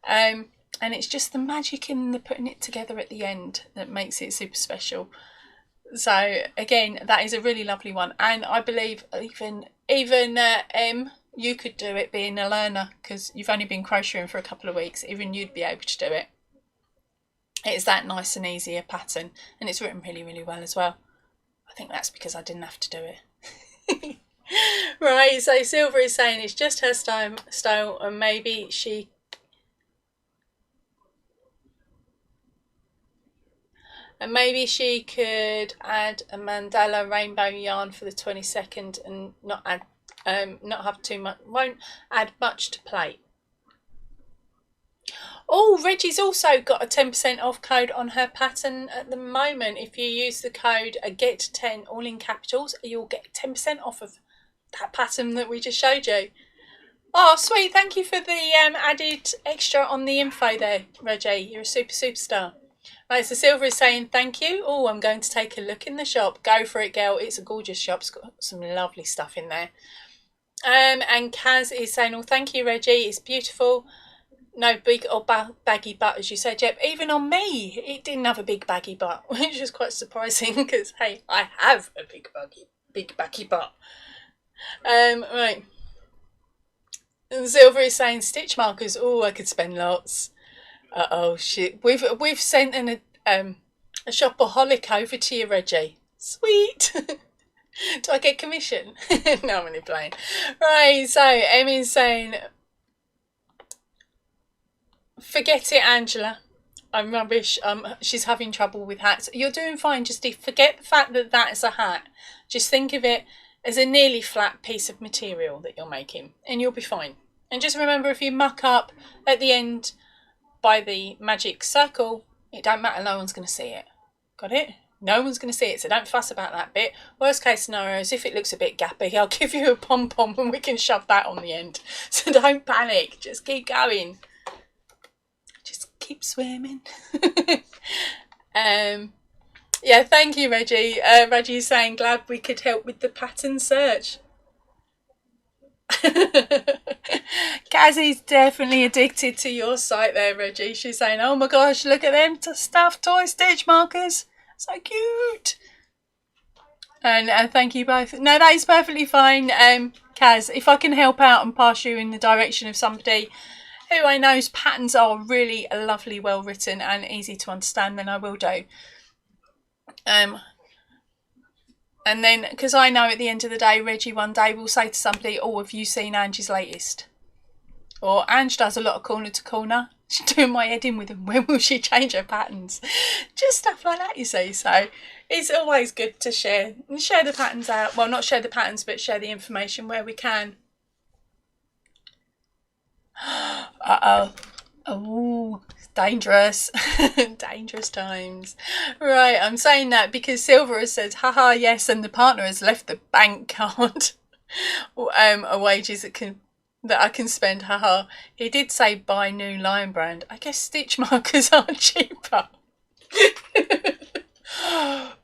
And it's just the magic in the putting it together at the end that makes it super special. So again, that is a really lovely one, and I believe even you could do it being a learner, because you've only been crocheting for a couple of weeks. Even you'd be able to do it. It's that nice and easy a pattern, and it's written really, really well as well. I think that's because I didn't have to do it. Right, so Silver is saying it's just her style, and maybe she could add a mandala rainbow yarn for the 22nd and not have too much, won't add much to plate. Oh, Reggie's also got a 10% off code on her pattern at the moment. If you use the code GET10 all in capitals, you'll get 10% off of that pattern that we just showed you. Oh, sweet. Thank you for the added extra on the info there, Reggie. You're a superstar. Right, so Silver is saying thank you. Oh, I'm going to take a look in the shop. Go for it, girl. It's a gorgeous shop. It's got some lovely stuff in there. And Kaz is saying, oh, thank you, Reggie. It's beautiful. No big or baggy butt, as you said, Jeb. Even on me, it didn't have a big baggy butt, which was quite surprising because, hey, I have a big baggy big backy butt. Right. And Silver is saying stitch markers. Oh, I could spend lots. Oh shit. We've sent a shopaholic over to you, Reggie. Sweet. Do I get commission? No, I'm only playing. Right, so Emmy's saying, forget it, Angela. I'm rubbish. She's having trouble with hats. You're doing fine. Just forget the fact that that is a hat. Just think of it as a nearly flat piece of material that you're making, and you'll be fine. And just remember, if you muck up at the end by the magic circle, it don't matter. No one's going to see it. Got it? No one's going to see it, so don't fuss about that bit. Worst case scenario is if it looks a bit gappy, I'll give you a pom-pom and we can shove that on the end. So don't panic. Just keep going. Keep swimming. Yeah, thank you, Reggie. Reggie's saying, glad we could help with the pattern search. Cassie's definitely addicted to your site there, Reggie. She's saying, oh my gosh, look at them stuffed toy stitch markers. So cute. And thank you both. No, that is perfectly fine, Kaz. If I can help out and pass you in the direction of somebody who I know's patterns are really lovely, well written and easy to understand, then I will do. And then, because I know at the end of the day, Reggie one day will say to somebody, oh, have you seen Angie's latest? Or Ange does a lot of corner to corner. She's doing my head in with them. When will she change her patterns? Just stuff like that, you see. So it's always good to share the patterns out. Well, not share the patterns, but share the information where we can. Oh, dangerous. Dangerous times. Right, I'm saying that because Silver has said, haha, yes, and the partner has left the bank card a wages that I can spend, haha. He did say buy new Lion brand. I guess stitch markers are cheaper.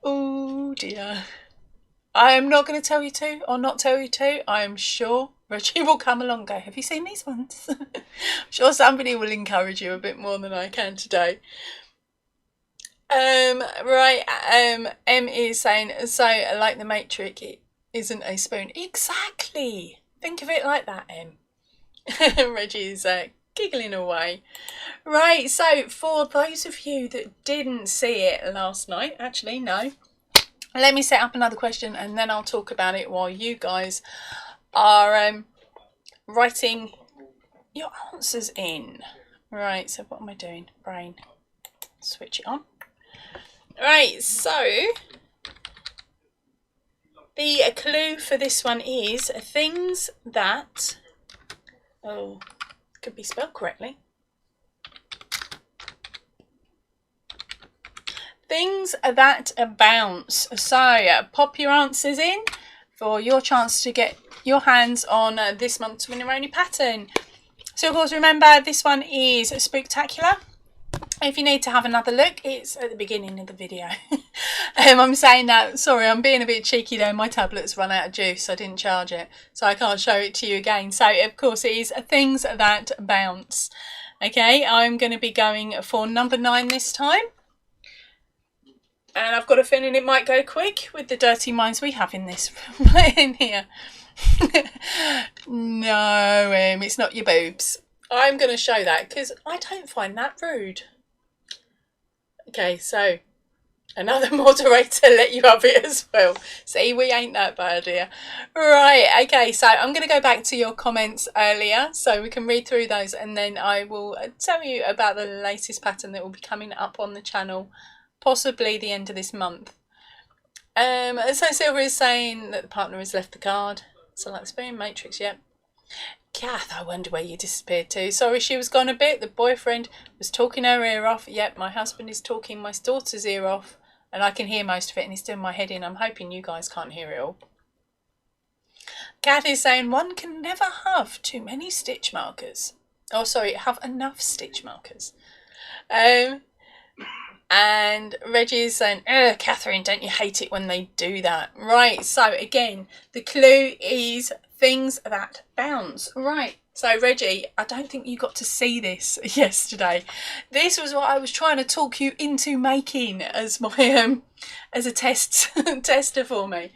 Oh dear. I am not going to tell you to, or not tell you to. I am sure Reggie will come along and go, have you seen these ones? I'm sure somebody will encourage you a bit more than I can today. Right, M is saying, so like the Matrix, it isn't a spoon. Exactly. Think of it like that, M. Reggie's giggling away. Right, so for those of you that didn't see it last night, actually, no. Let me set up another question and then I'll talk about it while you guys are writing your answers in. Right, so what am I doing? Brain. Switch it on. Right, so the clue for this one is things that, oh, could be spelled correctly. Things that bounce. So pop your answers in for your chance to get your hands on this month's Winneroni pattern. So of course remember this one is Spooktacular. If you need to have another look, it's at the beginning of the video. I'm saying that, sorry, I'm being a bit cheeky though. My tablet's run out of juice, I didn't charge it, so I can't show it to you again. So of course it is things that bounce. Okay, I'm going to be going for number 9 this time. And I've got a feeling it might go quick with the dirty minds we have in this right in here. No, it's not your boobs. I'm going to show that because I don't find that rude. Okay, so another moderator let you have it as well. See, we ain't that bad here. Right, okay, so I'm going to go back to your comments earlier so we can read through those and then I will tell you about the latest pattern that will be coming up on the channel. Possibly the end of this month. So Silver is saying that the partner has left the card. So like the spoon, Matrix, yep. Kath, I wonder where you disappeared to. Sorry, she was gone a bit. The boyfriend was talking her ear off. Yep, my husband is talking my daughter's ear off. And I can hear most of it and he's doing my head in. I'm hoping you guys can't hear it all. Kath is saying one can never have too many stitch markers. Oh, sorry, have enough stitch markers. And Reggie is saying, Catherine, don't you hate it when they do that? Right, so again, the clue is things that bounce. Right, so Reggie, I don't think you got to see this yesterday. This was what I was trying to talk you into making as my as a tester for me.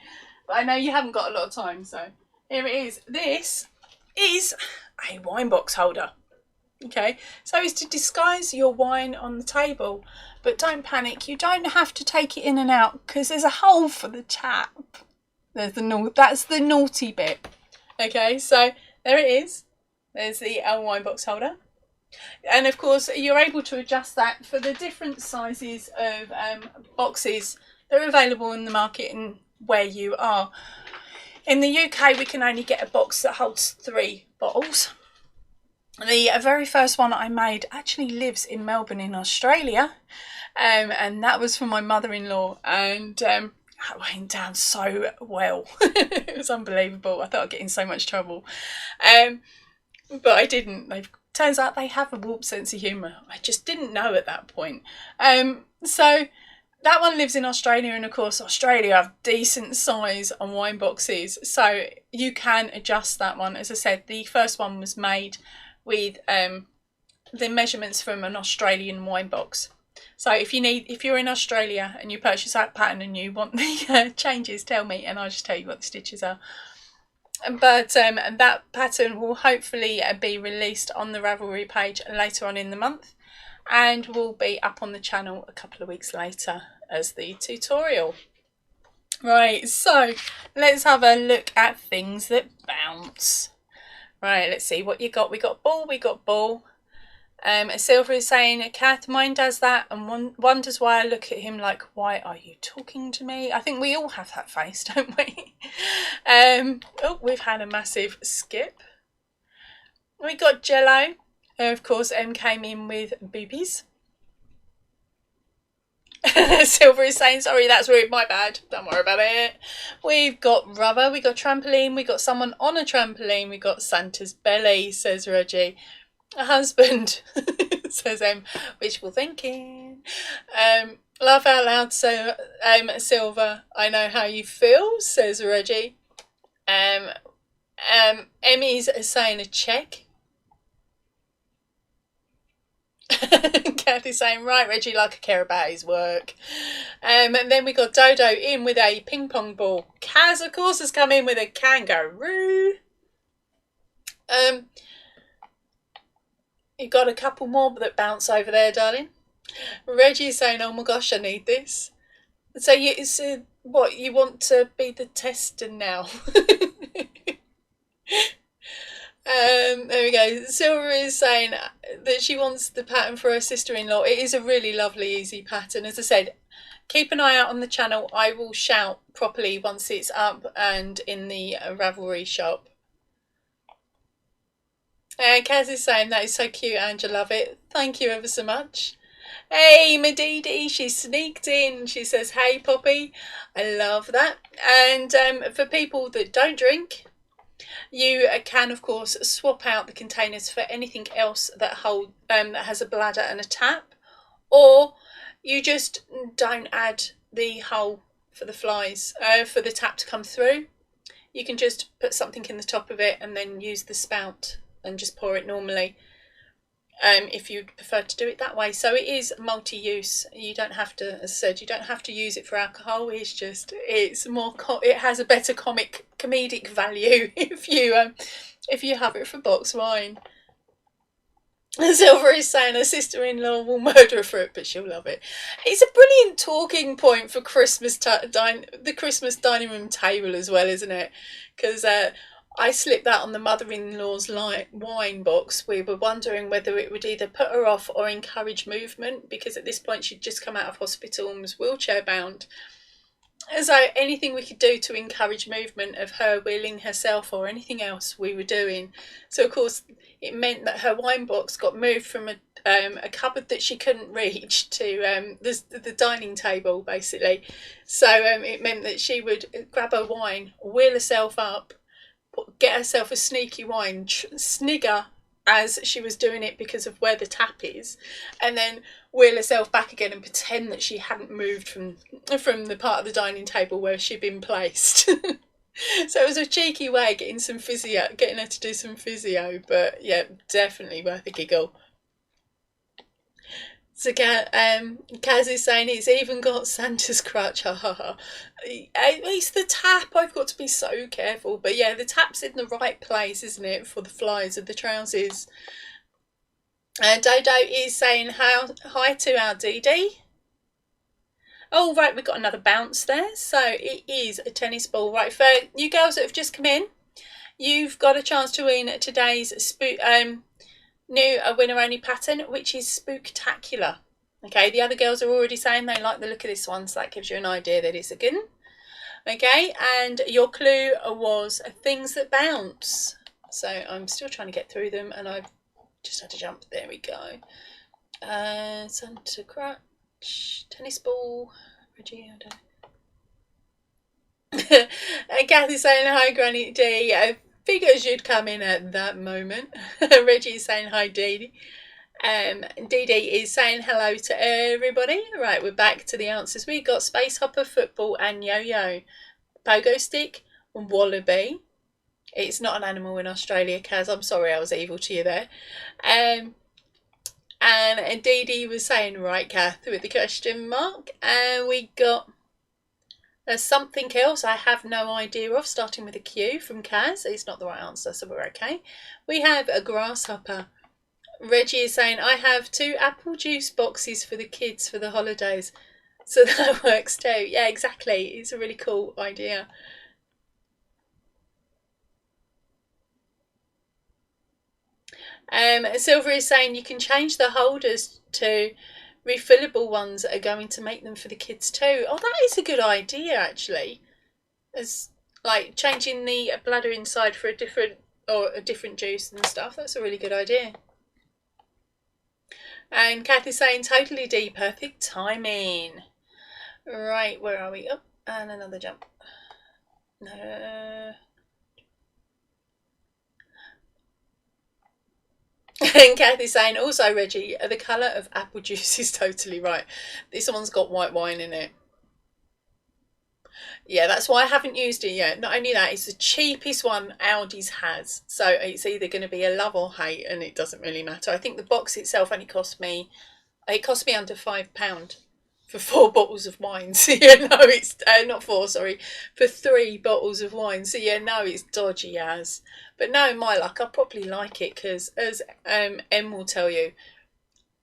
But I know you haven't got a lot of time, so here it is. This is a wine box holder. Okay, so it's to disguise your wine on the table, but don't panic, you don't have to take it in and out because there's a hole for the tap. That's the naughty bit. Okay, so there it is. There's the wine box holder. And of course, you're able to adjust that for the different sizes of boxes that are available in the market and where you are. In the UK, we can only get a box that holds 3 bottles. The very first one I made actually lives in Melbourne in Australia, and that was for my mother-in-law, and that went down so well. It was unbelievable. I thought I'd get in so much trouble, but I didn't. Turns out they have a warped sense of humour. I just didn't know at that point. So that one lives in Australia, and of course Australia have decent size on wine boxes, so you can adjust that one. As I said, the first one was made with the measurements from an Australian wine box. So if you're in Australia and you purchase that pattern and you want the changes, tell me and I'll just tell you what the stitches are. But that pattern will hopefully be released on the Ravelry page later on in the month, and will be up on the channel a couple of weeks later as the tutorial. Right, so let's have a look at things that bounce. Right, let's see what you got. We got ball. Silver is saying, Kath, mine does that and wonders why I look at him like, why are you talking to me? I think we all have that face, don't we? Oh, we've had a massive skip. We got Jello. Of course, M came in with boobies. Silver is saying, sorry, that's rude, my bad. Don't worry about it. We've got rubber, we got trampoline, we got someone on a trampoline, we got Santa's belly, says Reggie. A husband, says wishful thinking. Laugh out loud, so Silver, I know how you feel, says Reggie. Emmy's saying a check. Kathy's saying, right, Reggie, like I care about his work. And then we got Dodo in with a ping pong ball. Kaz, of course, has come in with a kangaroo. You got a couple more that bounce over there, darling. Reggie's saying, oh my gosh, I need this. So what, you want to be the tester now? There we go. Silver is saying that she wants the pattern for her sister-in-law. It is a really lovely, easy pattern. As I said, keep an eye out on the channel. I will shout properly once it's up and in the Ravelry shop. Kaz is saying, that is so cute, Angela, love it. Thank you ever so much. Hey, Madidi, she sneaked in. She says, hey, Poppy. I love that. And for people that don't drink, you can, of course, swap out the containers for anything else that has a bladder and a tap, or you just don't add the hole for the flies, for the tap to come through. You can just put something in the top of it and then use the spout and just pour it normally, if you'd prefer to do it that way. So it is multi-use. You don't have to, as I said, you don't have to use it for alcohol. It's more, it has a better comedic value if you have it for box wine. Silver is saying her sister-in-law will murder her for it, but she'll love it. It's a brilliant talking point for Christmas the Christmas dining room table as well, isn't it? Because I slipped that on the mother-in-law's wine box. We were wondering whether it would either put her off or encourage movement, because at this point she'd just come out of hospital and was wheelchair bound. So anything we could do to encourage movement of her wheeling herself or anything else we were doing. So of course it meant that her wine box got moved from a cupboard that she couldn't reach to the dining table, basically. So it meant that she would grab her wine, wheel herself up, get herself a sneaky wine, snigger as she was doing it because of where the tap is, and then wheel herself back again and pretend that she hadn't moved from the part of the dining table where she'd been placed. So it was a cheeky way of getting her to do some physio, but yeah, definitely worth a giggle. So Kaz is saying it's even got Santa's crutch. Ha ha ha. It's the tap. I've got to be so careful. But yeah, the tap's in the right place, isn't it, for the flies of the trousers. Dodo is saying hi to our Dee Dee. Oh, right, we've got another bounce there. So it is a tennis ball. Right, for you girls that have just come in, you've got a chance to win today's new winner only pattern, which is Spooktacular. Okay, the other girls are already saying they like the look of this one, so that gives you an idea that it's a good one. Okay, and your clue was things that bounce. So I'm still trying to get through them, and I've just had to jump. There we go. Santa crutch, tennis ball, Reggie, I don't know. Kathy's saying hi, Granny D. I figures you'd come in at that moment. Reggie's saying hi, Dee Dee. Dee Dee is saying hello to everybody. Right, we're back to the answers. We got space hopper, football, and yo-yo. Pogo stick, wallaby. It's not an animal in Australia, Kaz. I'm sorry I was evil to you there. And Dee Dee was saying right, Kath, with the question mark. And we got something else I have no idea of, starting with a Q from Kaz. It's not the right answer, so we're okay. We have a grasshopper. Reggie is saying, I have 2 apple juice boxes for the kids for the holidays. So that works too. Yeah, exactly. It's a really cool idea. Silver is saying you can change the holders to refillable ones that are going to make them for the kids too. Oh, that is a good idea, actually. As like changing the bladder inside for a different juice and stuff. That's a really good idea. And Kathy's saying totally D, perfect timing. Right, where are we? Oh, and another jump. And Kathy's saying also, Reggie, the colour of apple juice is totally right. This one's got white wine in it. Yeah, that's why I haven't used it yet. Not only that, it's the cheapest one Aldi's has. So it's either going to be a love or hate, and it doesn't really matter. I think the box itself only cost me, it cost me under £5 for 4 bottles of wine. So yeah, no, it's not 4, sorry, for 3 bottles of wine. So yeah, no, it's dodgy as. But no, my luck, I probably like it because, as Em will tell you,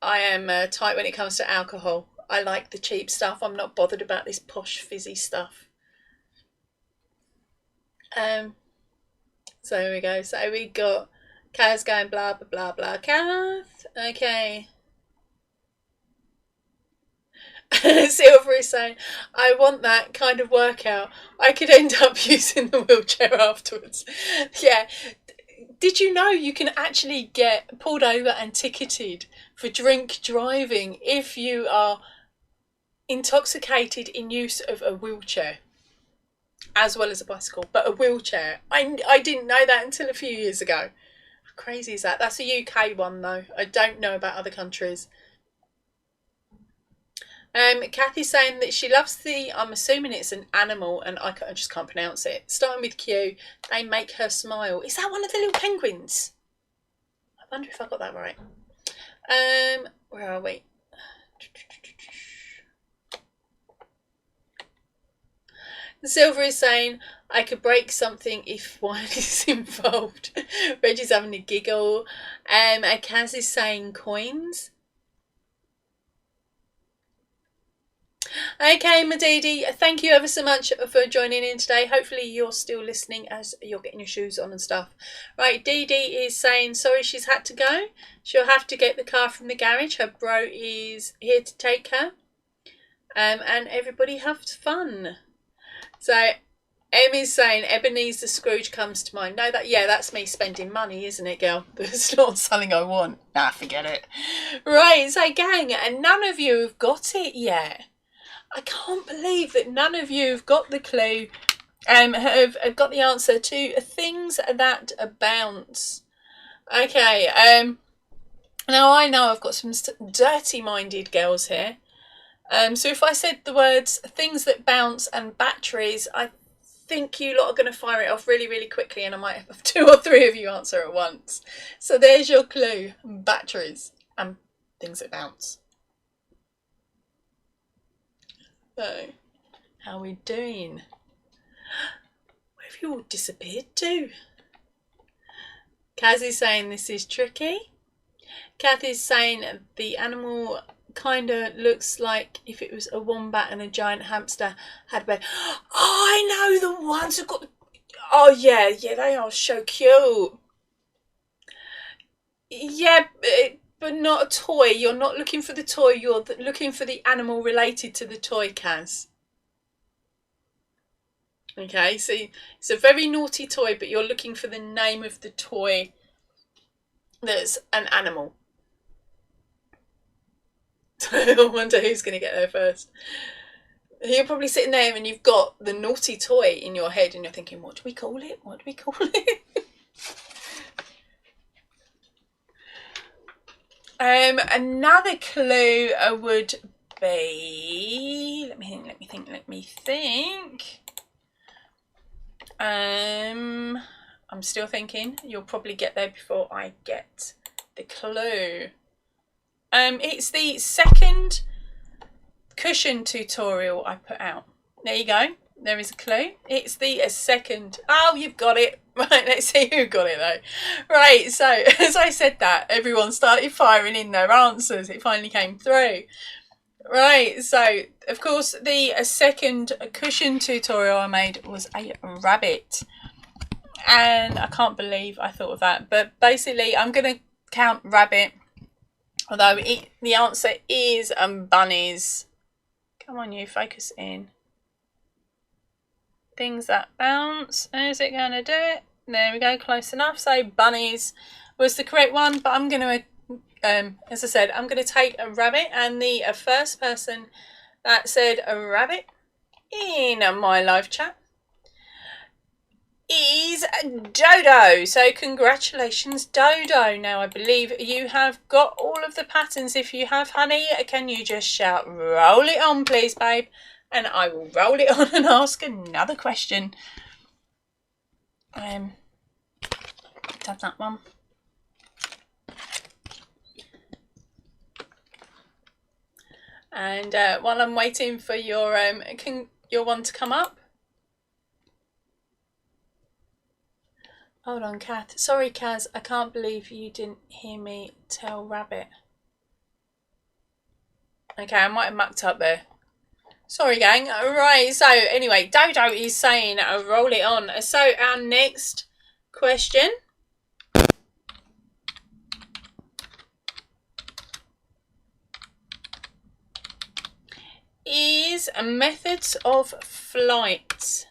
I am tight when it comes to alcohol. I like the cheap stuff. I'm not bothered about this posh fizzy stuff. So here we go. So we got Kaz going blah blah blah blah. Kath, okay. Silver is saying, I want that kind of workout. I could end up using the wheelchair afterwards. Yeah. Did you know you can actually get pulled over and ticketed for drink driving if you are intoxicated in use of a wheelchair? As well as a bicycle, but a wheelchair. I didn't know that until a few years ago. How crazy is that? That's a UK one though. I don't know about other countries. Kathy's saying that she loves I'm assuming it's an animal and I just can't pronounce it. Starting with Q, they make her smile. Is that one of the little penguins? I wonder if I got that right. Where are we? Silver is saying, I could break something if wine is involved. Reggie's having a giggle. And Kaz is saying coins. Okay, Madidi, thank you ever so much for joining in today. Hopefully you're still listening as you're getting your shoes on and stuff. Right, Dee Dee is saying sorry she's had to go. She'll have to get the car from the garage. Her bro is here to take her. And everybody have fun. So Emmy's saying Ebenezer Scrooge comes to mind. No, that's me spending money, isn't it, girl? That's not something I want. Nah, forget it. Right, so gang, and none of you have got it yet. I can't believe that none of you have got the clue, have got the answer to things that bounce. Okay, now I know I've got some dirty-minded girls here. So if I said the words things that bounce and batteries, I think you lot are going to fire it off really, really quickly, and I might have 2 or 3 of you answer at once. So there's your clue: batteries and things that bounce. So, how are we doing? Where have you all disappeared to? Kaz is saying this is tricky. Kath is saying the animal kind of looks like if it was a wombat and a giant hamster had a bed. Oh, I know the ones who've got... Oh, yeah, they are so cute. Yeah, but not a toy. You're not looking for the toy. You're looking for the animal related to the toy, Kaz. Okay, so it's a very naughty toy, but you're looking for the name of the toy that's an animal. I wonder who's going to get there first. You're probably sitting there and you've got the naughty toy in your head and you're thinking, what do we call it? What do we call it? Another clue would be... Let me think. I'm still thinking. You'll probably get there before I get the clue. It's the second cushion tutorial I put out. There you go. There is a clue. It's the second. Oh, you've got it. Right, let's see who got it though. Right, so as I said that, everyone started firing in their answers. It finally came through. Right, so of course the second cushion tutorial I made was a rabbit. And I can't believe I thought of that. But basically I'm going to count rabbit. Although the answer is bunnies. Come on, you, focus in. Things that bounce. Is it going to do it? There we go, close enough. So bunnies was the correct one. But I'm going to, as I said, I'm going to take a rabbit. And the first person that said a rabbit in my live chat is Dodo. So congratulations, Dodo. Now I believe you have got all of the patterns. If you have, honey, can you just shout roll it on, please, babe? And I will roll it on and ask another question. Have that one. And while I'm waiting for your one to come up. Hold on, Kath. Sorry, Kaz. I can't believe you didn't hear me tell rabbit. Okay, I might have mucked up there. Sorry, gang. Right, so anyway, Dodo is saying roll it on. So our next question is methods of flight.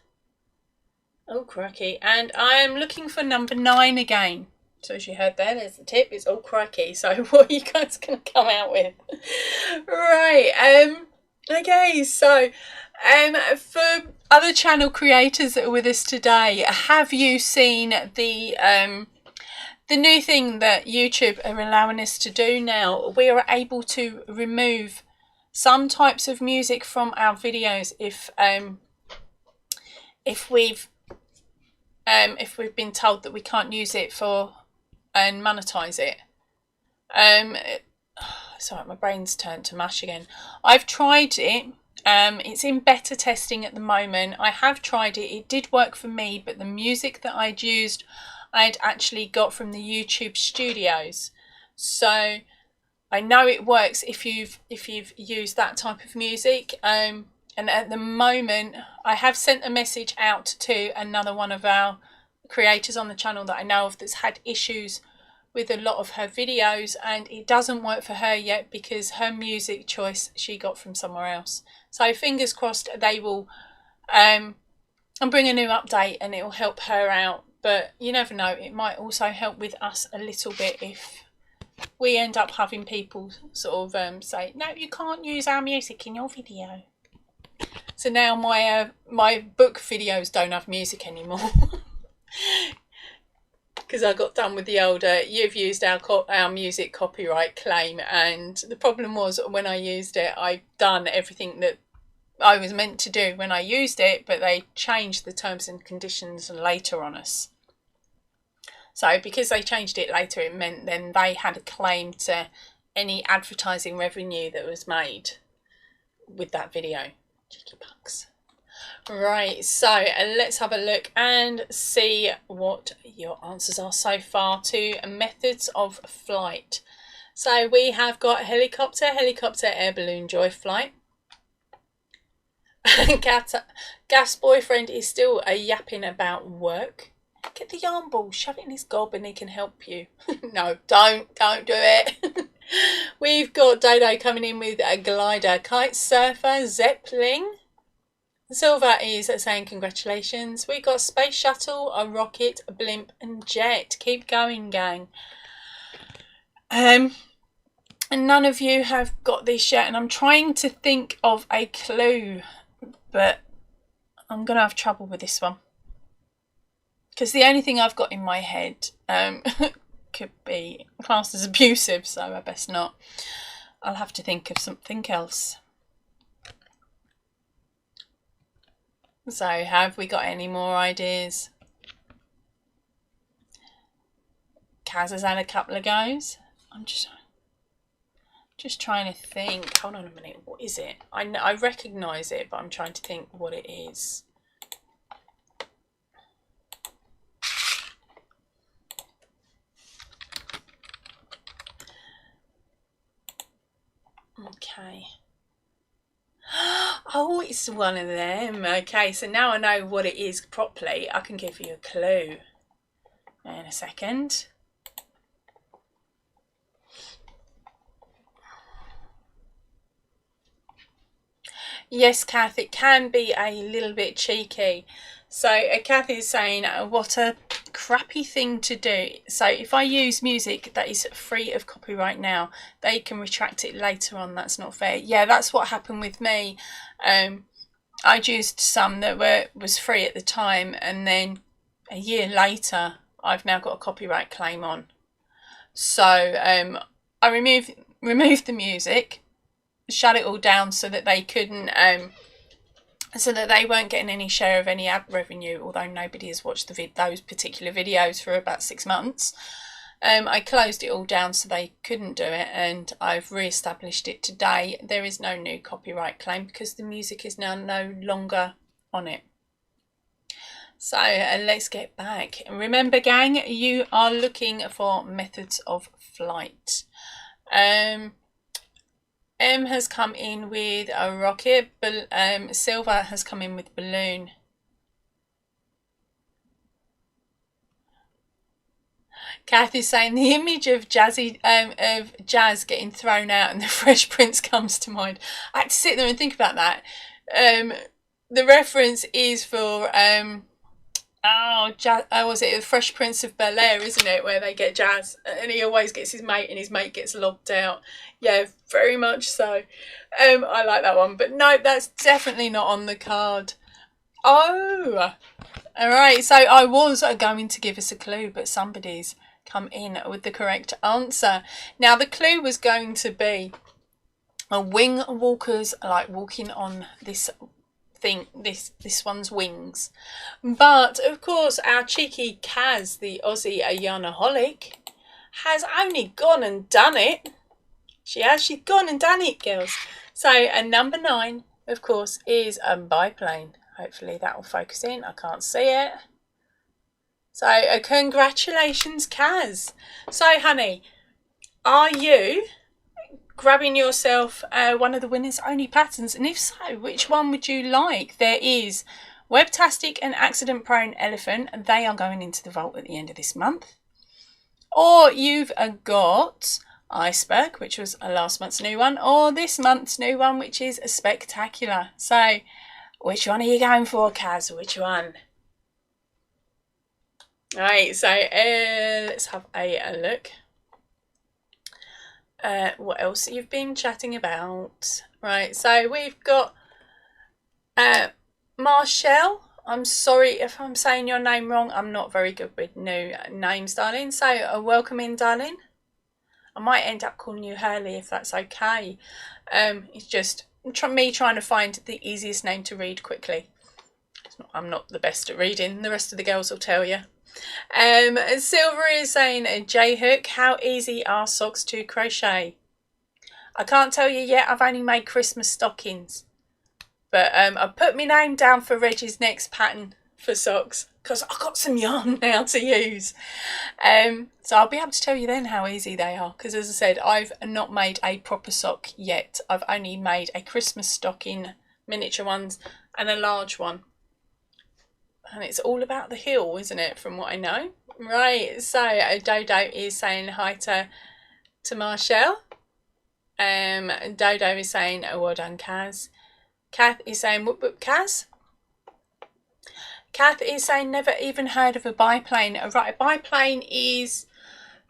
Oh, crikey. And I am looking for number 9 again. So as you heard there's the tip. It's crikey. So what are you guys going to come out with? Right. Okay, so for other channel creators that are with us today, have you seen the new thing that YouTube are allowing us to do now? We are able to remove some types of music from our videos if we've been told that we can't use it for and monetize it. Sorry, my brain's turned to mush again. I've tried it. It's in beta testing at the moment. I have tried it. It did work for me, but the music that I'd used, I'd actually got from the YouTube studios. So I know it works if you've used that type of music. And at the moment, I have sent a message out to another one of our creators on the channel that I know of that's had issues with a lot of her videos, and it doesn't work for her yet because her music choice she got from somewhere else. So fingers crossed they will bring a new update and it will help her out. But you never know, it might also help with us a little bit if we end up having people sort of say, no, you can't use our music in your video. So now my book videos don't have music anymore. Because I got done with the older, you've used our music copyright claim, and the problem was when I used it, I'd done everything that I was meant to do when I used it, but they changed the terms and conditions later on us. So because they changed it later, it meant then they had a claim to any advertising revenue that was made with that video. Cheeky punks. Right, so let's have a look and see what your answers are so far to methods of flight. So we have got helicopter, helicopter, air balloon, joy flight. Gas boyfriend is still yapping about work. Get the yarn ball, shove it in his gob and he can help you. No, don't do it. We've got Dodo coming in with a glider, kite surfer, zeppelin. Silver is saying congratulations. We've got space shuttle, a rocket, a blimp and jet. Keep going, gang. And none of you have got this yet, and I'm trying to think of a clue, but I'm going to have trouble with this one. Because the only thing I've got in my head could be classed as abusive, so I best not. I'll have to think of something else. So, have we got any more ideas? Kaz has had a couple of goes. I'm just trying to think. Hold on a minute. What is it? I recognise it, but I'm trying to think what it is. Okay. Oh, it's one of them. Okay, so now I know what it is properly. I can give you a clue in a second. Yes, Kath, it can be a little bit cheeky. So Kath is saying, what a crappy thing to do. So if I use music that is free of copyright now, they can retract it later on. That's not fair. Yeah, that's what happened with me. I'd used some that was free at the time, and then a year later I've now got a copyright claim on. So I removed the music, shut it all down so that they couldn't so that they weren't getting any share of any ad revenue, although nobody has watched those particular videos for about 6 months. I closed it all down so they couldn't do it, and I've re-established it today. There is no new copyright claim because the music is now no longer on it. So let's get back. And remember, gang, you are looking for methods of flight. M has come in with a rocket, but Silver has come in with balloon. Kath is saying the image of Jazz getting thrown out and the Fresh Prince comes to mind. I had to sit there and think about that. The reference is for was it the Fresh Prince of Bel-Air, isn't it, where they get Jazz and he always gets his mate and his mate gets lobbed out. Yeah, very much so. I like that one, but no, that's definitely not on the card. Oh, all right, so I was going to give us a clue, but somebody's come in with the correct answer. Now the clue was going to be a wing walkers, like walking on this thing, this one's wings. But of course our cheeky Kaz, the Aussie Ayanaholic, has only gone and done it. She's gone and done it, girls. So number 9, of course, is a biplane. Hopefully that will focus in. I can't see it. So congratulations, Kaz. So honey, are you grabbing yourself one of the winners only patterns, and if so, which one would you like? There is Webtastic and Accident Prone Elephant, and they are going into the vault at the end of this month. Or you've got Iceberg, which was last month's new one, or this month's new one, which is Spectacular. So which one are you going for, Kaz? Which one? Alright, so let's have a look. What else you've been chatting about? Right, so we've got Marshall. I'm sorry if I'm saying your name wrong. I'm not very good with new names, darling. So welcome in, darling. I might end up calling you Hurley if that's okay. It's just me trying to find the easiest name to read quickly. I'm not the best at reading. The rest of the girls will tell you. Silver is saying, J-Hook, how easy are socks to crochet? I can't tell you yet. I've only made Christmas stockings. But I put my name down for Reggie's next pattern for socks because I've got some yarn now to use. So I'll be able to tell you then how easy they are, because as I said, I've not made a proper sock yet. I've only made a Christmas stocking, miniature ones, and a large one. And it's all about the heel, isn't it, from what I know? Right, so Dodo is saying hi to Marshall. Dodo is saying, oh, well done, Kaz. Kath is saying, whoop whoop, Kaz. Kath is saying, never even heard of a biplane. Right, a biplane is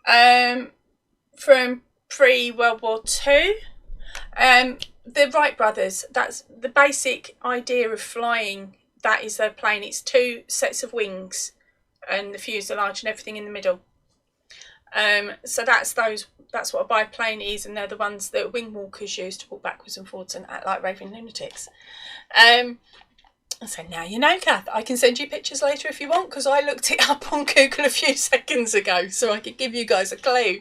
from pre-World War II. The Wright brothers, that's the basic idea of flying. That is their plane. It's two sets of wings and the fuselage and everything in the middle. So that's what a biplane is, and they're the ones that wing walkers use to walk backwards and forwards and act like raving lunatics. So now you know, Kath. I can send you pictures later if you want, because I looked it up on Google a few seconds ago, so I could give you guys a clue.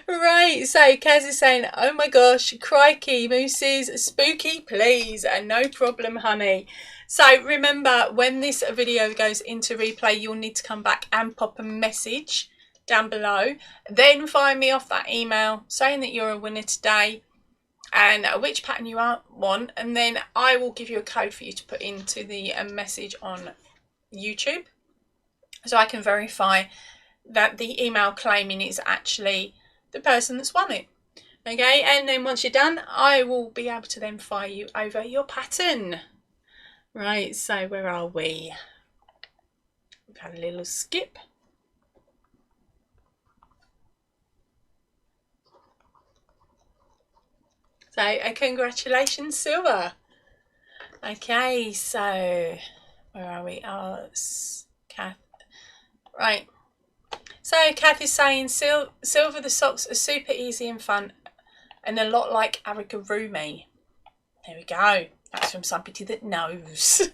Right, so Kaz is saying, oh my gosh, crikey, mooses, spooky, please, and no problem, honey. So remember, when this video goes into replay, you'll need to come back and pop a message down below. Then find me off that email saying that you're a winner today and which pattern you want, and then I will give you a code for you to put into the message on YouTube, so I can verify that the email claiming is actually the person that's won it. Okay, and then once you're done, I will be able to then fire you over your pattern. Right, so where are we? We've had a little skip. So congratulations, Silver. Okay, so where are we? Oh, it's Kath. Right. So Kath is saying Silver, the socks are super easy and fun and a lot like amigurumi. There we go. That's from somebody that knows.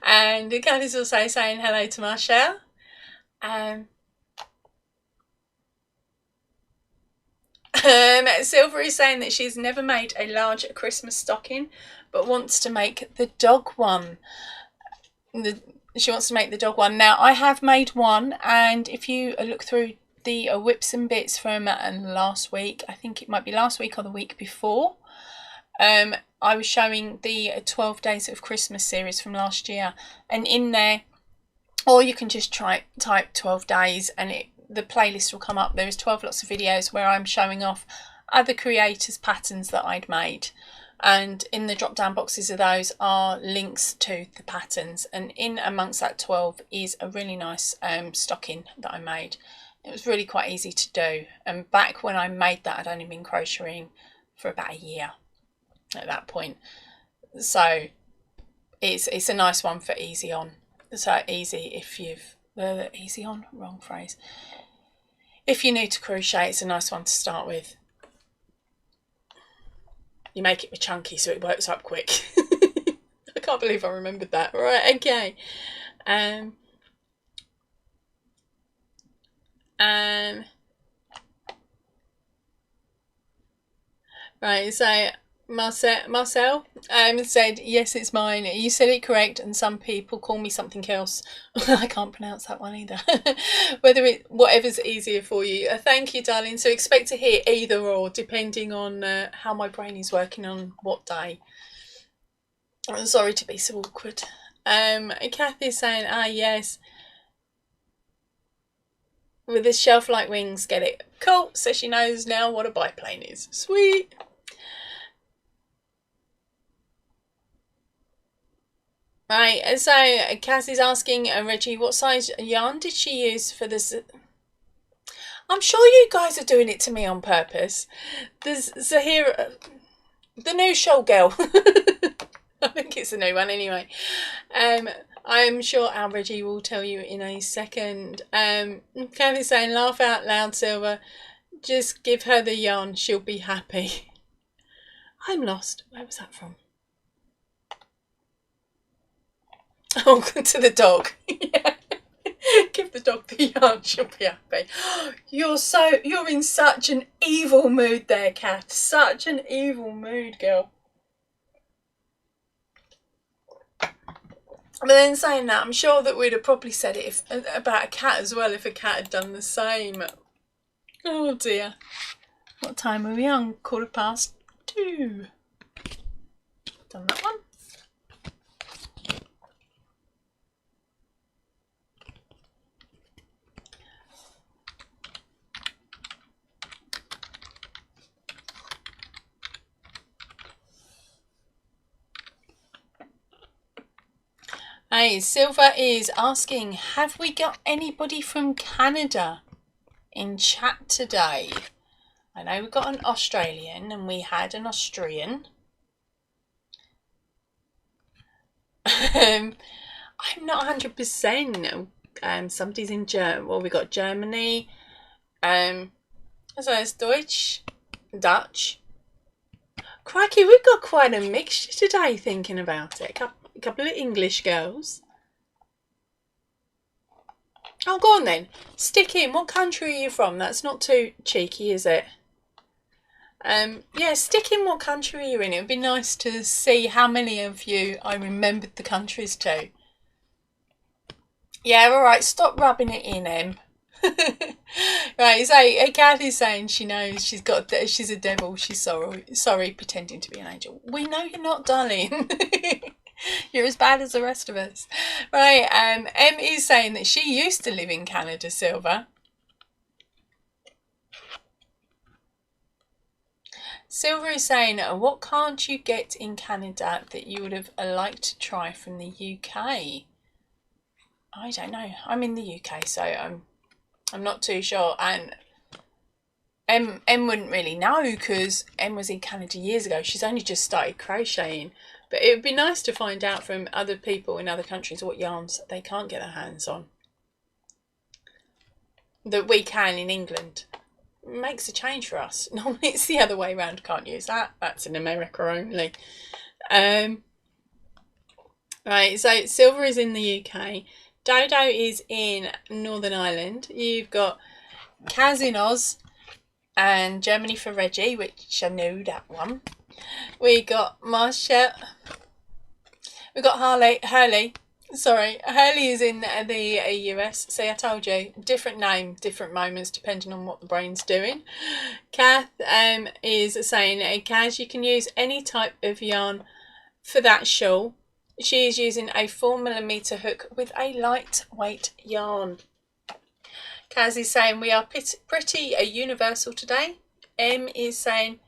And Kath is also saying hello to Marshall. Silver is saying that she's never made a large Christmas stocking, but wants to make the dog one. She wants to make the dog one. Now, I have made one, and if you look through the whips and bits from last week, I think it might be last week or the week before, I was showing the 12 Days of Christmas series from last year, and in there, or you can just type 12 days and the playlist will come up. There is 12 lots of videos where I'm showing off other creators' patterns that I'd made, and in the drop down boxes of those are links to the patterns, and in amongst that 12 is a really nice stocking that I made. It was really quite easy to do, and back when I made that I'd only been crocheting for about a year at that point, so it's a nice one for easy on. So easy if you've easy on, wrong phrase. If you're new to crochet, it's a nice one to start with. You make it chunky so it works up quick. I can't believe I remembered that. Right, okay. Right, so Marcel said, yes, it's mine. You said it correct, and some people call me something else. I can't pronounce that one either. Whatever's easier for you. Thank you, darling. So expect to hear either or, depending on how my brain is working on what day. I'm sorry to be so awkward. Kathy's saying, yes. With the shelf-like wings, get it. Cool. So she knows now what a biplane is. Sweet. Right, so Kaz is asking Reggie, what size yarn did she use for this? I'm sure you guys are doing it to me on purpose. There's Zahira, the new show girl. I think it's a new one anyway. I'm sure our Reggie will tell you in a second. Kaz is saying, laugh out loud, Silver. Just give her the yarn, she'll be happy. I'm lost. Where was that from? Oh, to the dog. Yeah. Give the dog the yarn, she'll be happy. You're in such an evil mood there, Kath. Such an evil mood, girl. But then saying that, I'm sure that we'd have probably said it about a cat as well if a cat had done the same. Oh dear. What time are we on? 2:15. Done that one. Hey, Silver is asking, have we got anybody from Canada in chat today? I know we've got an Australian and we had an Austrian. I'm not 100%. Somebody's in Germany. Well, we got Germany. So it's Deutsch, Dutch. Crikey, we've got quite a mixture today. Thinking about it, a couple of English girls. Oh, go on then. Stick in. What country are you from? That's not too cheeky, is it? Yeah, stick in what country you're in. It would be nice to see how many of you I remembered the countries to. Yeah, all right. Stop rubbing it in, Em. Right, so Kathy's saying she knows she's a devil. She's sorry, pretending to be an angel. We know you're not, darling. You're as bad as the rest of us. Right, Em is saying that she used to live in Canada, Silver. Silver is saying, what can't you get in Canada that you would have liked to try from the UK? I don't know. I'm in the UK, so I'm not too sure. And Em wouldn't really know because Em was in Canada years ago. She's only just started crocheting. But it would be nice to find out from other people in other countries what yarns they can't get their hands on that we can in England. It makes a change for us. Normally it's the other way around. Can't use that. That's in America only. Right, so Silver is in the UK. Dodo is in Northern Ireland. You've got Kaz in Oz and Germany for Reggie, which I know that one. We got Marsha. We got Hurley. Sorry, Hurley is in the US. See, I told you, different name, different moments, depending on what the brain's doing. Kath is saying, Kaz, you can use any type of yarn for that shawl. She is using a 4mm hook with a lightweight yarn. Kaz is saying, we are pretty universal today. M is saying,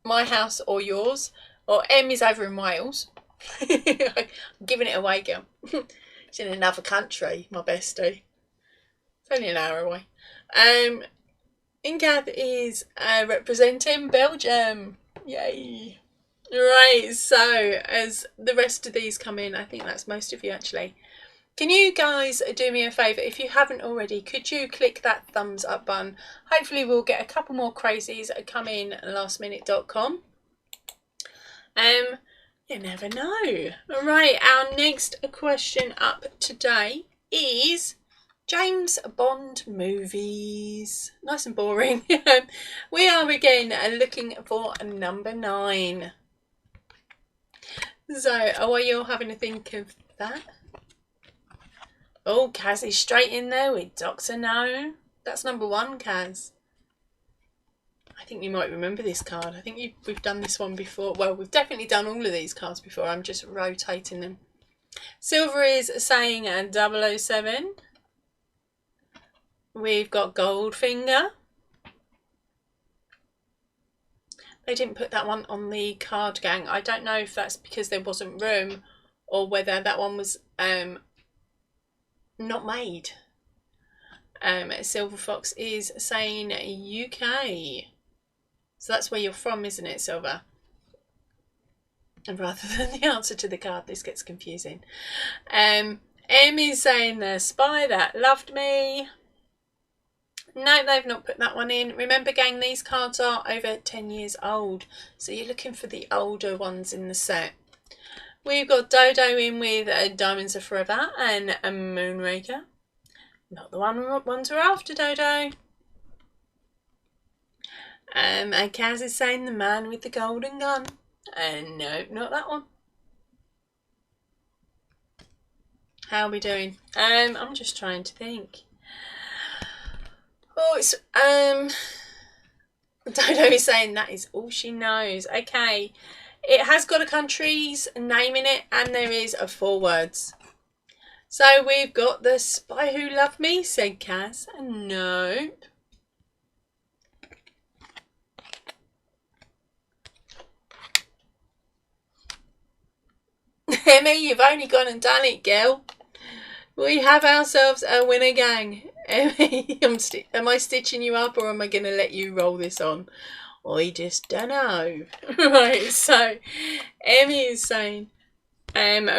my house or yours. Or M is over in Wales. I'm giving it away, girl. She's in another country, my bestie. It's only an hour away. Ingath is representing Belgium. Yay. Right, so as the rest of these come in, I think that's most of you actually. Can you guys do me a favour? If you haven't already, could you click that thumbs up button? Hopefully we'll get a couple more crazies come in lastminute.com. You never know. All right, our next question up today is James Bond movies. Nice and boring. We are again looking for number 9. So, are you all having a think of that? Oh, Kaz is straight in there with Dr. No. That's number 1, Kaz. I think you might remember this card. I think we've done this one before. Well, we've definitely done all of these cards before. I'm just rotating them. Silver is saying 007. We've got Goldfinger. They didn't put that one on the card gang. I don't know if that's because there wasn't room or whether that one was not made. Silver Fox is saying UK. So that's where you're from, isn't it, Silver? And rather than the answer to the card, this gets confusing. M is saying the spy that loved me. No, they've not put that one in. Remember, gang, these cards are over 10 years old. So you're looking for the older ones in the set. We've got Dodo in with Diamonds Are Forever and a Moonraker. Not the ones we're after, Dodo. And Kaz is saying the man with the golden gun. And no, not that one. How are we doing? I'm just trying to think. Oh, it's Dodo is saying that is all she knows. Okay, it has got a country's name in it, and there is 4 words. So we've got The Spy Who Loved Me, said Kaz. Nope. Emmy, you've only gone and done it, girl. We have ourselves a winner, gang. Emmy, am I stitching you up, or am I going to let you roll this on? I just don't know. Right, so Emmy is saying,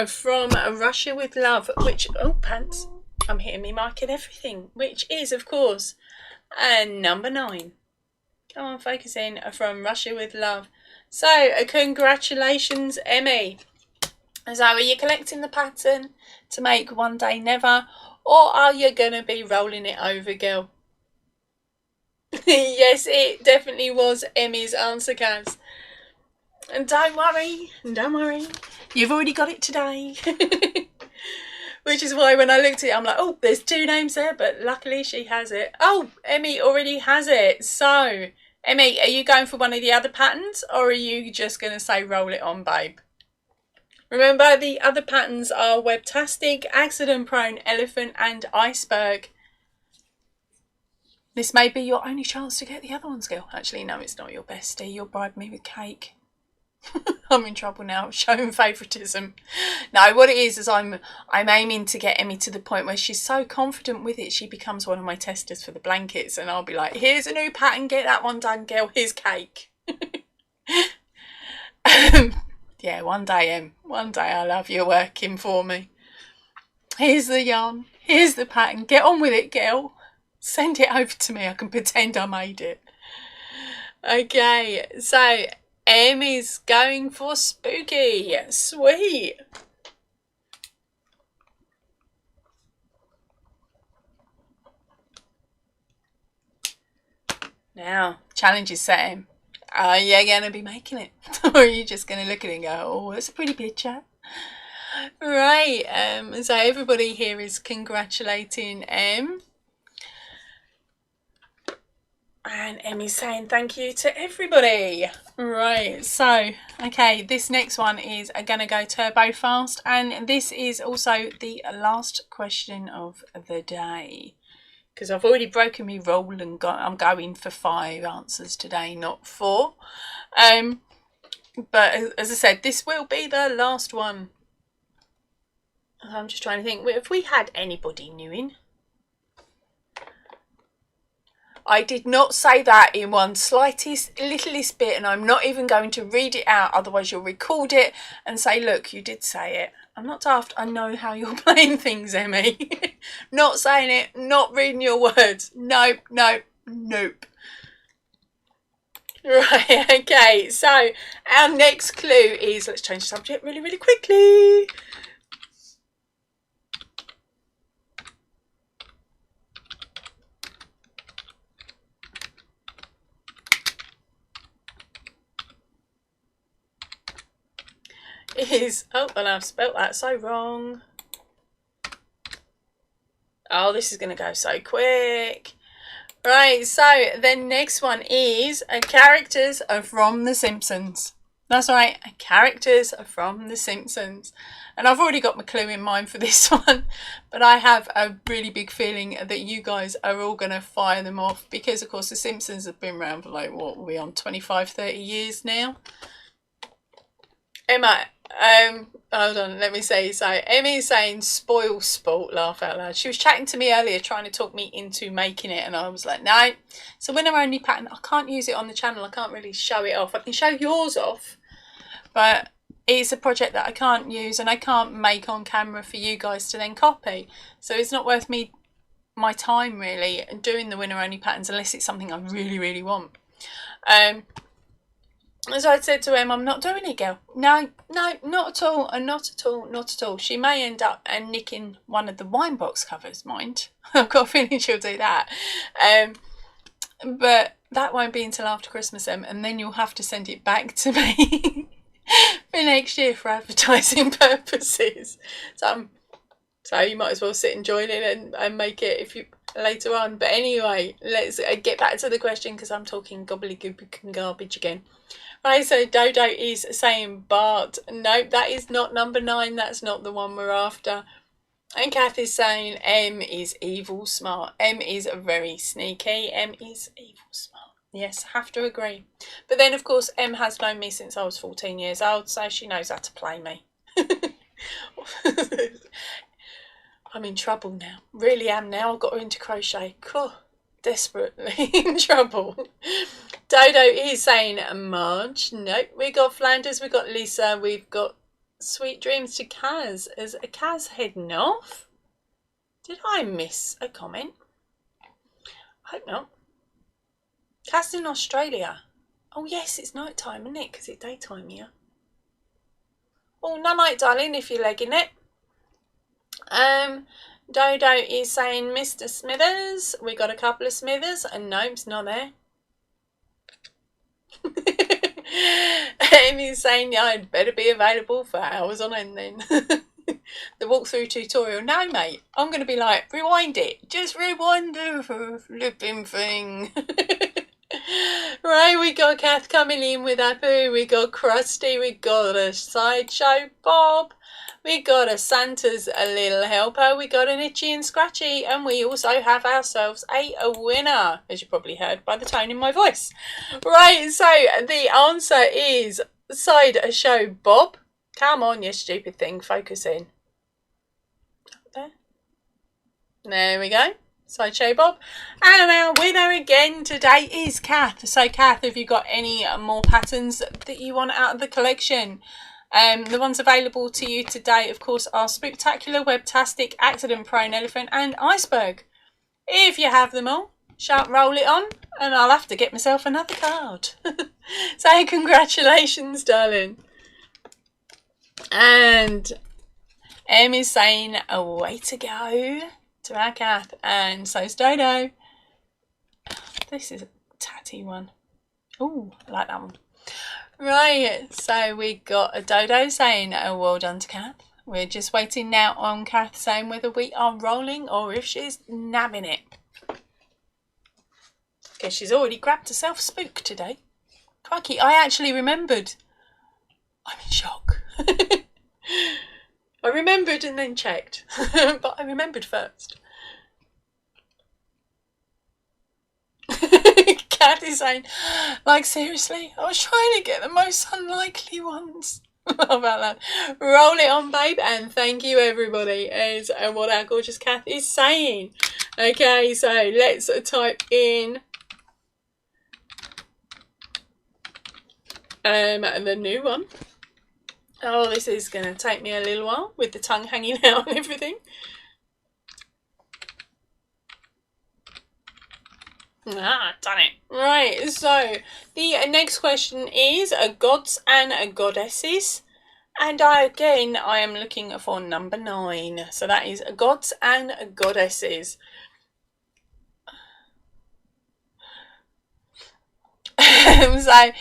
from Russia with Love, which, oh, pants, I'm hitting me mic and everything, which is, of course, number 9. Come on, focus in. From Russia with Love. So, congratulations, Emmy. So, are you collecting the pattern to make One Day Never, or are you going to be rolling it over, girl? Yes, it definitely was Emmy's answer, Kaz. And don't worry, you've already got it today. Which is why when I looked at it, I'm like, oh, there's 2 names there, but luckily she has it. Oh, Emmy already has it. So, Emmy, are you going for one of the other patterns, or are you just going to say roll it on, babe? Remember, the other patterns are Webtastic, Accident Prone, Elephant and Iceberg. This may be your only chance to get the other ones, girl. Actually, no, it's not your bestie. You'll bribe me with cake. I'm in trouble now, showing favouritism. No, what it is I'm aiming to get Emmy to the point where she's so confident with it, she becomes one of my testers for the blankets, and I'll be like, here's a new pattern, get that one done, girl, here's cake. Yeah, one day, Em. One day I'll have you working for me. Here's the yarn. Here's the pattern. Get on with it, girl. Send it over to me. I can pretend I made it. Okay, so Emmy's going for spooky. Sweet. Now, challenge is set, Em. Are you going to be making it? Or are you just going to look at it and go, oh, that's a pretty picture? Right, so everybody here is congratulating Em. And Emmy's saying thank you to everybody. Right, so, okay, this next one is going to go turbo fast. And this is also the last question of the day. Because I've already broken my rule and I'm going for 5 answers today, not 4. But as I said, this will be the last one. I'm just trying to think, if we had anybody new in. I did not say that in one slightest, littlest bit, and I'm not even going to read it out, otherwise you'll record it and say, look, you did say it. I'm not daft, I know how you're playing things, Emmy. Not saying it, not reading your words. Nope, nope, nope. Right, okay, so our next clue is, let's change the subject really, really quickly. Is, oh, well, I've spelt that so wrong. Oh, this is going to go so quick. Right, so the next one is characters from The Simpsons. That's right, characters from The Simpsons. And I've already got my clue in mind for this one, but I have a really big feeling that you guys are all going to fire them off because, of course, The Simpsons have been around for like, what, are we on 25, 30 years now? Emma, hold on, let me say, so Emmy's saying spoil sport, laugh out loud. She was chatting to me earlier trying to talk me into making it, and I was like, no, it's a winner only pattern. I can't use it on the channel. I can't really show it off. I can show yours off, but it's a project that I can't use and I can't make on camera for you guys to then copy. So it's not worth my time really doing the winner only patterns unless it's something I really, really want. As I said to him, I'm not doing it, girl. No, not at all, and not at all, not at all. She may end up nicking one of the wine box covers, mind. I've got a feeling she'll do that. But that won't be until after Christmas, and then you'll have to send it back to me for next year for advertising purposes. So So you might as well sit and join in and make it if you later on. But anyway, let's get back to the question because I'm talking gobbledygook and garbage again. Right, so Dodo is saying Bart. Nope, that is not number 9. That's not the one we're after. And Kath is saying M is evil smart. M is very sneaky. M is evil smart. Yes, have to agree. But then, of course, M has known me since I was 14 years old, so she knows how to play me. I'm in trouble now. Really am now. I've got her into crochet. Cool. Desperately in trouble. Dodo is saying Marge. Nope. We got Flanders. We got Lisa. We've got sweet dreams to Kaz. Is Kaz heading off? Did I miss a comment? I hope not. Kaz in Australia. Oh yes, it's night time, isn't it? Because it's daytime here. Oh, no night, darling, if you're legging it. Dodo is saying Mr. Smithers. We got a couple of Smithers, and nope's not there. Amy's saying yeah, I'd better be available for hours on end then. The walkthrough tutorial. No, mate. I'm going to be like, rewind it. Just rewind the flipping thing. Right, we got Kath coming in with Apu. We got Krusty. We got a Sideshow Bob. We got a Santa's a little helper. We got an Itchy and Scratchy. And we also have ourselves a winner, as you probably heard by the tone in my voice. Right, so the answer is Sideshow Bob. Come on, you stupid thing. Focus in. There we go. Sideshow Bob. And our winner again today is Kath. So Kath, have you got any more patterns that you want out of the collection? The ones available to you today, of course, are Spooktacular, Webtastic, Accident Prone Elephant and Iceberg. If you have them all, shout roll it on and I'll have to get myself another card. So congratulations, darling. And Em is saying, way to go to our Kath. And so's Dodo. This is a tatty one. Ooh, I like that one. Right, so we got a Dodo saying, well done to Kath. We're just waiting now on Kath saying whether we are rolling or if she's nabbing it. Because she's already grabbed herself a spook today. Crikey, I actually remembered. I'm in shock. I remembered and then checked. But I remembered first. Cat is saying, like, seriously, I was trying to get the most unlikely ones. How about that? Roll it on, babe, and thank you, everybody, is what our gorgeous Kath is saying. Okay, so let's type in the new one. Oh, this is going to take me a little while with the tongue hanging out and everything. Ah, done it. Right, so the next question is gods and goddesses. And I am looking for number 9. So that is gods and goddesses. So,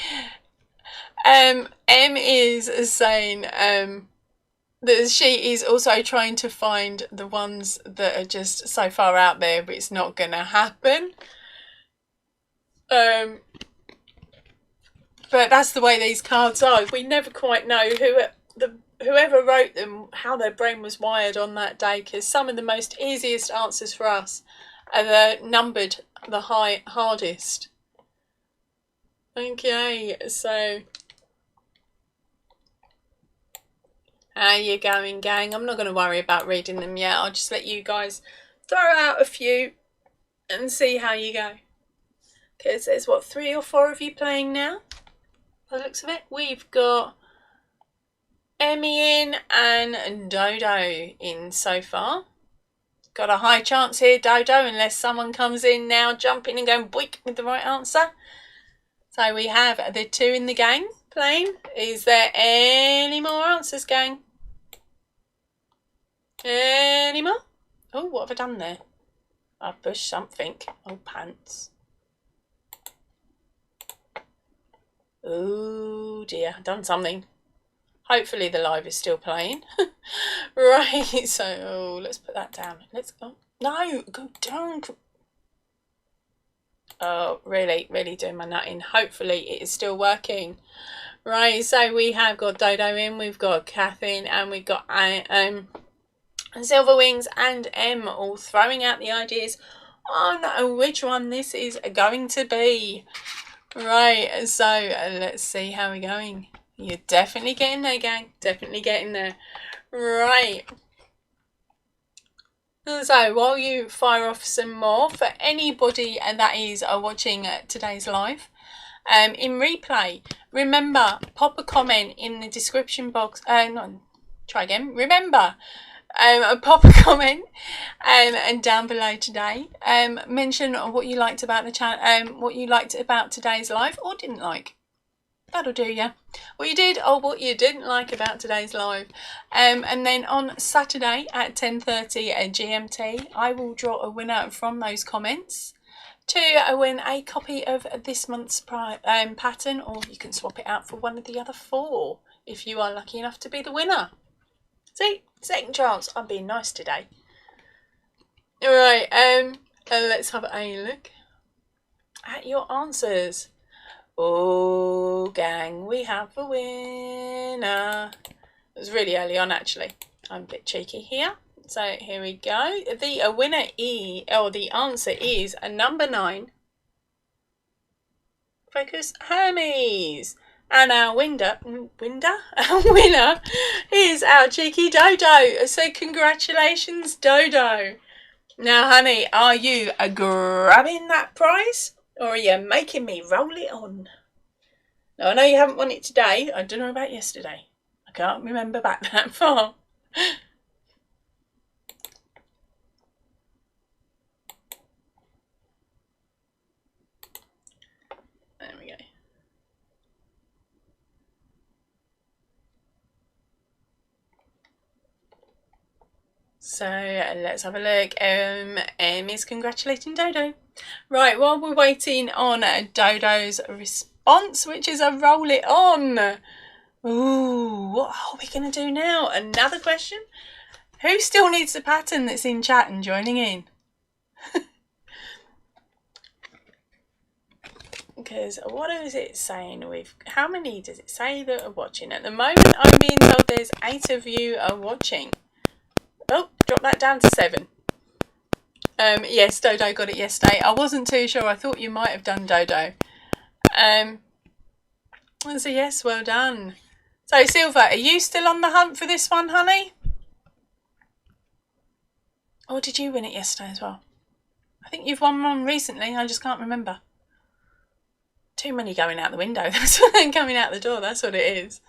M is saying that she is also trying to find the ones that are just so far out there, but it's not going to happen. But that's the way these cards are. We never quite know whoever wrote them, how their brain was wired on that day, because some of the most easiest answers for us are the numbered the hardest. Okay, so how you going, gang? I'm not going to worry about reading them yet. I'll just let you guys throw out a few and see how you go. Because there's, what, 3 or 4 of you playing now? By the looks of it. We've got Emmy in and Dodo in so far. Got a high chance here, Dodo, unless someone comes in now jumping and going boink with the right answer. So we have the 2 in the gang playing. Is there any more answers, gang? Any more? Oh, what have I done there? I've pushed something. Oh, pants. Oh dear, I've done something. Hopefully the live is still playing. Right, so let's put that down. Let's go. No, go down. Oh, really doing my nutting. Hopefully it is still working. Right, so we have got Dodo in, we've got Kathleen, and we've got Silver Wings and M all throwing out the ideas on which one this is going to be. Right, so let's see how we're going. You're definitely getting there, gang. Definitely getting there. Right. So while you fire off some more, for anybody that is watching today's live, in replay, remember, pop a comment in the description box. Try again. Remember, pop a comment and down below today. Mention what you liked about the channel, what you liked about today's live or didn't like. That'll do, yeah. What you did or what you didn't like about today's live. And then on Saturday at 10:30 at GMT, I will draw a winner from those comments to win a copy of this month's pattern, or you can swap it out for one of the other 4 if you are lucky enough to be the winner. See, second chance. I'm being nice today. Alright, let's have a look at your answers. Oh, gang, we have a winner. It was really early on, actually. I'm a bit cheeky here. So here we go. The winner the answer is number 9. Focus Hermes. And our winner is our cheeky Dodo. So congratulations, Dodo. Now, honey, are you grabbing that prize? Or are you making me roll it on? Now, I know you haven't won it today. I don't know about yesterday. I can't remember back that far. There we go. So let's have a look. M is congratulating Dodo. Right, while we're waiting on Dodo's response, which is a roll it on. Ooh, what are we going to do now? Another question? Who still needs the pattern that's in chat and joining in? Because what is it saying? How many does it say that are watching? At the moment, I'm being told there's 8 of you are watching. Oh, drop that down to 7. Yes, Dodo got it yesterday. I wasn't too sure. I thought you might have done, Dodo. So yes, well done. So Silver, are you still on the hunt for this one, honey? Or did you win it yesterday as well? I think you've won one recently. I just can't remember. Too many going out the window. That's coming out the door. That's what it is.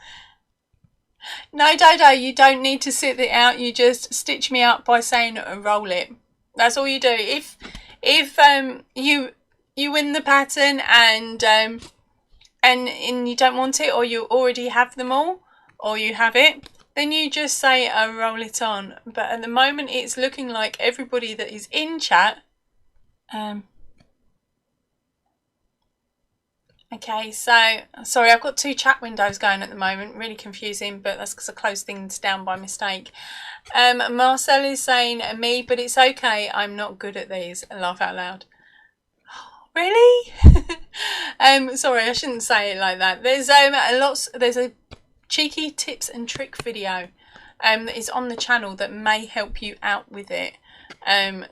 No, Dodo, you don't need to sit it out. You just stitch me up by saying roll it. That's all you do. If you win the pattern and you don't want it, or you already have them all, or you have it, then you just say roll it on. But at the moment, it's looking like everybody that is in chat. Okay, so sorry, I've got 2 chat windows going at the moment. Really confusing, but that's because I closed things down by mistake. Marcel is saying me, but it's okay. I'm not good at these. Laugh out loud. Really? Sorry, I shouldn't say it like that. There's there's a cheeky tips and trick video that is on the channel that may help you out with it.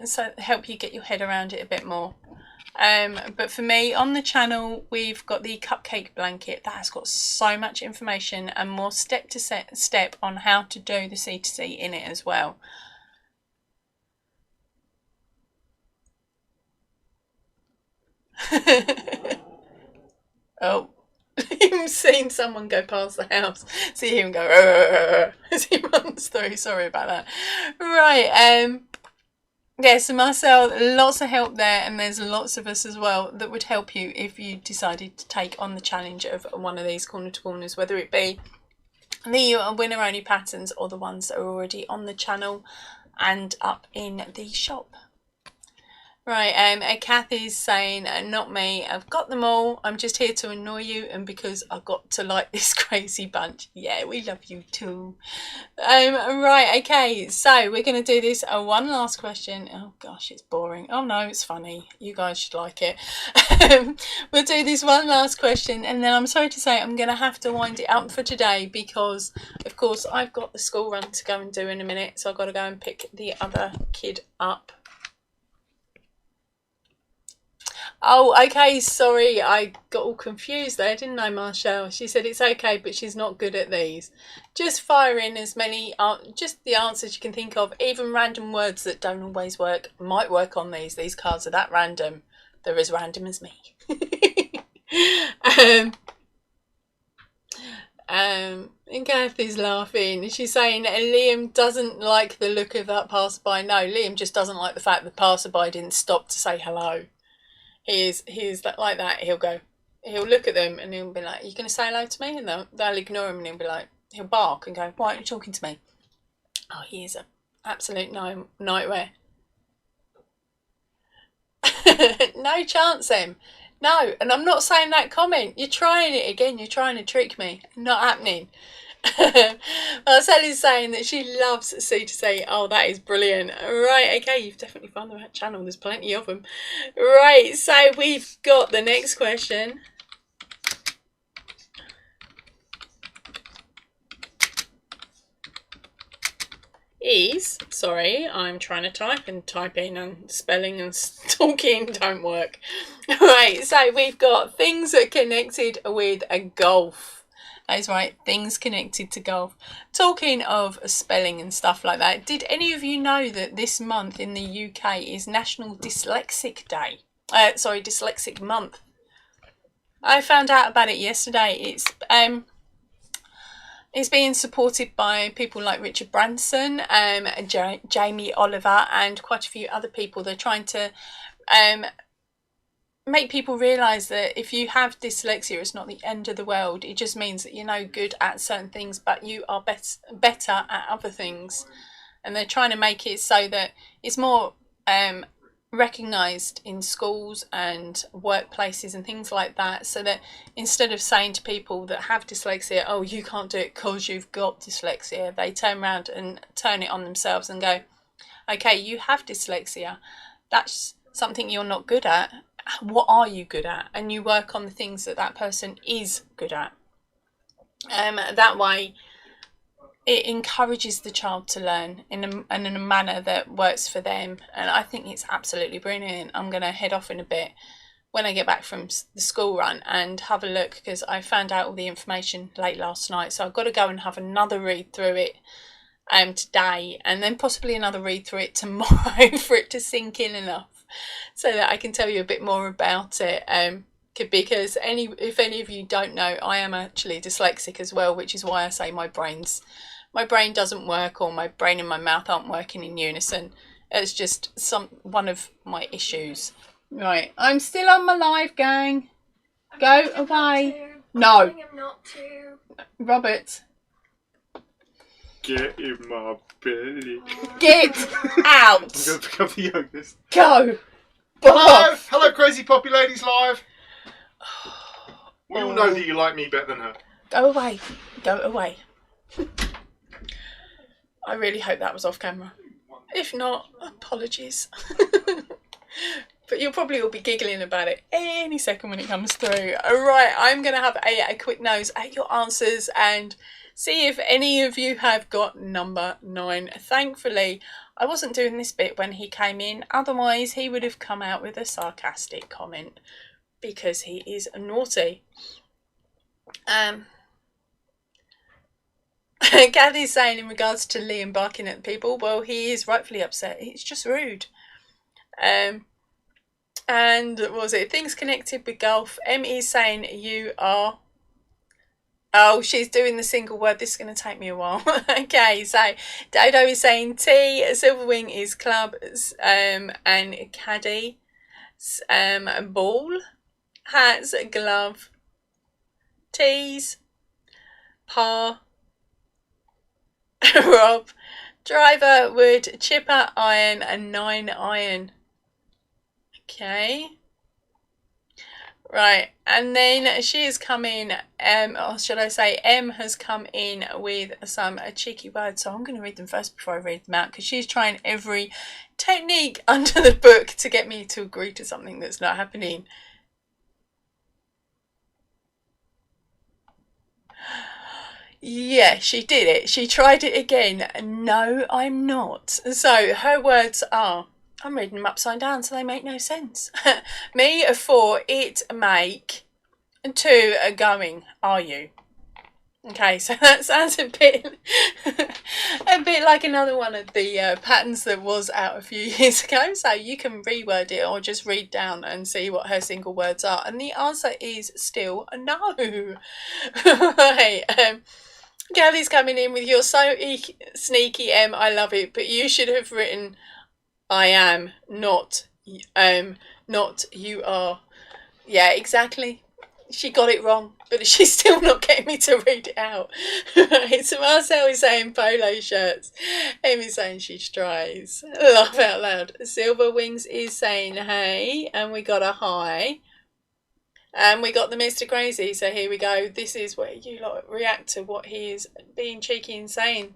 So help you get your head around it a bit more. But for me, on the channel, we've got the cupcake blanket that has got so much information and more step to step on how to do the C2C in it as well. Oh, you've seen someone go past the house. See him go as he runs through. Sorry about that. Right, yeah, so Marcel, lots of help there, and there's lots of us as well that would help you if you decided to take on the challenge of one of these corner to corners, whether it be the winner only patterns or the ones that are already on the channel and up in the shop. Right, Kathy's saying, not me, I've got them all, I'm just here to annoy you and because I got to like this crazy bunch. Yeah, we love you too. Right, okay, so we're going to do this one last question. Oh gosh, it's boring. Oh no, it's funny. You guys should like it. We'll do this one last question and then I'm sorry to say I'm going to have to wind it up for today because, of course, I've got the school run to go and do in a minute, so I've got to go and pick the other kid up. Oh, okay, sorry, I got all confused there, didn't I, Marshall? She said it's okay, but she's not good at these. Just fire in as many, just the answers you can think of, even random words that don't always work, might work on these. These cards are that random. They're as random as me. And Kathy's laughing. She's saying Liam doesn't like the look of that passerby. No, Liam just doesn't like the fact the passerby didn't stop to say hello. He's like that. He'll look at them and he'll be like, "Are you going to say hello to me?" And they'll ignore him and he'll be like, he'll bark and go, "Why aren't you talking to me?" Oh, he is an absolute nightmare. No chance, Em. No, and I'm not saying that comment. You're trying it again. You're trying to trick me. Not happening. Marcelle's saying that she loves C2C. Oh, that is brilliant. Right, okay, you've definitely found the right channel. There's plenty of them. Right, so we've got the next question. Sorry, I'm trying to type and typing and spelling and talking don't work. Right, so we've got things that are connected with a golf. That is right, things connected to golf. Talking of spelling and stuff like that, did any of you know that this month in the UK is National Dyslexic Day? Dyslexic Month. I found out about it yesterday. It's being supported by people like Richard Branson, Jamie Oliver, and quite a few other people. They're trying to make people realise that if you have dyslexia, it's not the end of the world. It just means that you're no good at certain things, but you are better at other things. And they're trying to make it so that it's more recognised in schools and workplaces and things like that, so that instead of saying to people that have dyslexia, "Oh, you can't do it because you've got dyslexia," they turn around and turn it on themselves and go, "Okay, you have dyslexia. That's something you're not good at. What are you good at?" And you work on the things that that person is good at. That way it encourages the child to learn in a manner that works for them, and I think it's absolutely brilliant. I'm going to head off in a bit when I get back from the school run and have a look, because I found out all the information late last night, so I've got to go and have another read through it today, and then possibly another read through it tomorrow for it to sink in enough so that I can tell you a bit more about it. Because if any of you don't know, I am actually dyslexic as well, which is why I say my brain doesn't work, or my brain and my mouth aren't working in unison. It's just one of my issues. Right, I'm still on my live, gang. Go away. No. Robert. Get in my belly. Get out. I'm going to pick up the youngest. Go. Hello, Crazy Poppy Ladies Live. We all know that you like me better than her. Go away. Go away. I really hope that was off camera. If not, apologies. But you'll probably all be giggling about it any second when it comes through. Alright, I'm going to have a quick nose at your answers and see if any of you have got number 9. Thankfully, I wasn't doing this bit when he came in. Otherwise, he would have come out with a sarcastic comment because he is naughty. Kathy's saying in regards to Liam barking at people, well, he is rightfully upset. It's just rude. And what was it? Things connected with golf. Emmy's saying you are... Oh, she's doing the single word. This is going to take me a while. Okay, so Dodo is saying tea. Silverwing is club. And caddy. Ball. Hats. Glove. Tees. Par. Rob. Driver. Wood. Chipper. Iron. And 9 iron. Okay. Right, and then she has come in, or should I say M has come in with some cheeky words. So I'm going to read them first before I read them out, because she's trying every technique under the book to get me to agree to something that's not happening. Yeah, she did it. She tried it again. No, I'm not. So her words are, I'm reading them upside down so they make no sense. Me, for it, make, and 2, going, are you? Okay, so that sounds a bit like another one of the patterns that was out a few years ago. So you can reword it or just read down and see what her single words are. And the answer is still no. Right, Gabby's coming in with, you're so sneaky, M, I love it, but you should have written I am, not you are. Yeah, exactly. She got it wrong, but she's still not getting me to read it out. So Marcel is saying polo shirts. Amy's saying she tries. Laugh out loud. Silver Wings is saying hey, and we got a hi. And we got the Mr. Crazy, so here we go. This is where you lot react to what he is being cheeky and saying.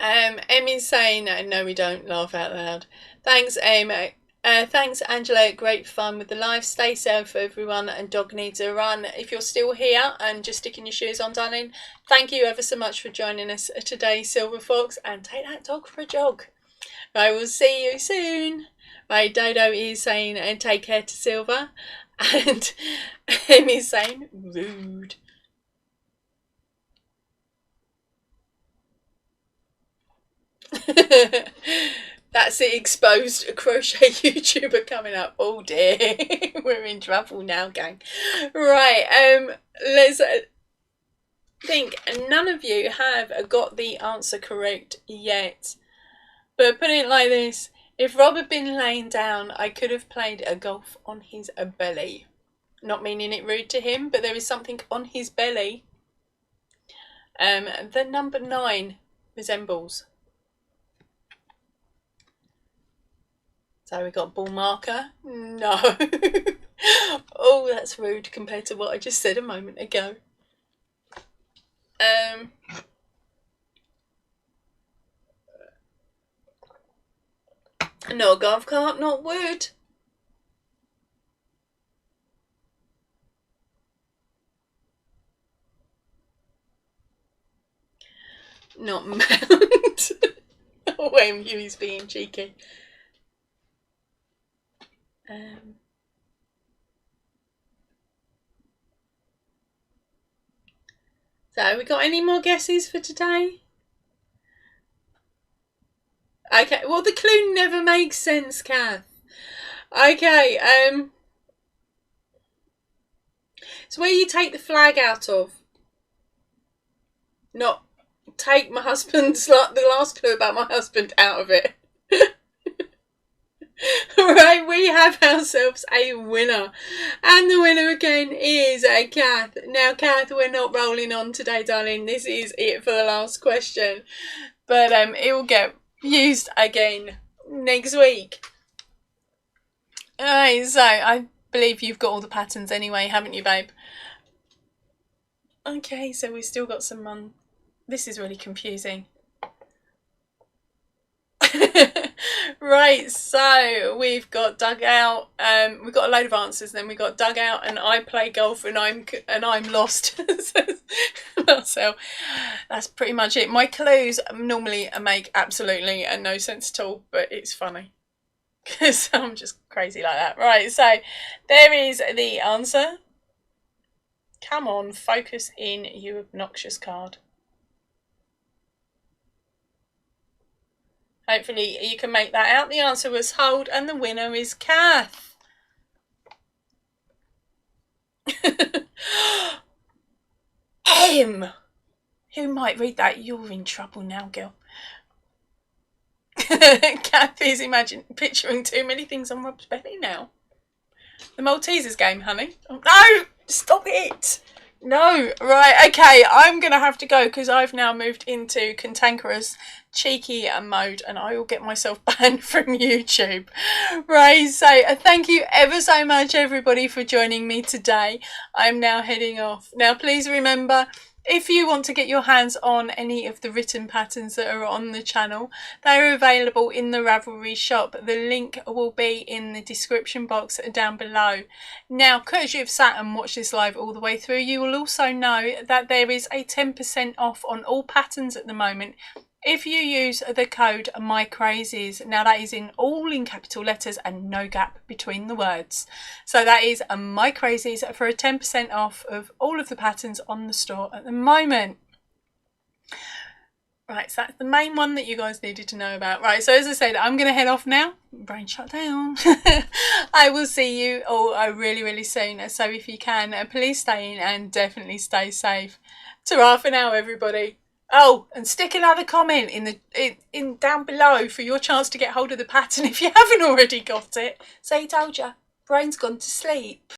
Emmy's saying, no we don't, laugh out loud. Thanks, Em. Thanks, Angela. Great fun with the live. Stay safe, everyone, and dog needs a run. If you're still here and just sticking your shoes on, darling, thank you ever so much for joining us today, Silver Fox, and take that dog for a jog. I will see you soon. Right, Dodo is saying, and take care to Silver, and Emmy's saying, rude. That's it, exposed crochet YouTuber coming up. Oh dear, we're in trouble now, gang. Right, let's think. None of you have got the answer correct yet, but put it like this: if Rob had been laying down, I could have played a golf on his belly. Not meaning it rude to him, but there is something on his belly that number 9 resembles. So we got ball marker. No. Oh, that's rude compared to what I just said a moment ago. No, golf cart, not wood. Not mount. Oh, he's being cheeky. So, we got any more guesses for today? Okay, well, the clue never makes sense, Kath. Okay, it's where you take the flag out of. Not take my husband's, the last clue about my husband out of it. Right, we have ourselves a winner, and the winner again is Kath. Now, Kath, we're not rolling on today, darling. This is it for the last question, but it will get used again next week. Alright, so I believe you've got all the patterns anyway, haven't you, babe? Okay, so we've still got some this is really confusing. Right, so we've got dugout. We've got a load of answers. Then we got dugout, and I play golf, and I'm lost. So that's pretty much it. My clues normally make absolutely no sense at all, but it's funny because I'm just crazy like that. Right, so there is the answer. Come on, focus in, you obnoxious card. Hopefully you can make that out. The answer was hold, and the winner is Kath. M! Who might read that? You're in trouble now, girl. Kath is picturing too many things on Rob's belly now. The Maltesers game, honey. Oh, no! Stop it! No, right, okay, I'm going to have to go because I've now moved into cantankerous, cheeky mode and I will get myself banned from YouTube. Right, so thank you ever so much everybody for joining me today. I'm now heading off. Now please remember, if you want to get your hands on any of the written patterns that are on the channel, they are available in the Ravelry shop. The link will be in the description box down below. Now, because you've sat and watched this live all the way through, you will also know that there is a 10% off on all patterns at the moment if you use the code MyCrazies. Now that is all in capital letters and no gap between the words. So that is MyCrazies for a 10% off of all of the patterns on the store at the moment. Right, so that's the main one that you guys needed to know about. Right, so as I said, I'm going to head off now. Brain shut down. I will see you all really, really soon. So if you can, please stay in and definitely stay safe. Ta-ra for now, everybody. Oh, and stick another comment in down below for your chance to get hold of the pattern if you haven't already got it. So he told you, brain's gone to sleep.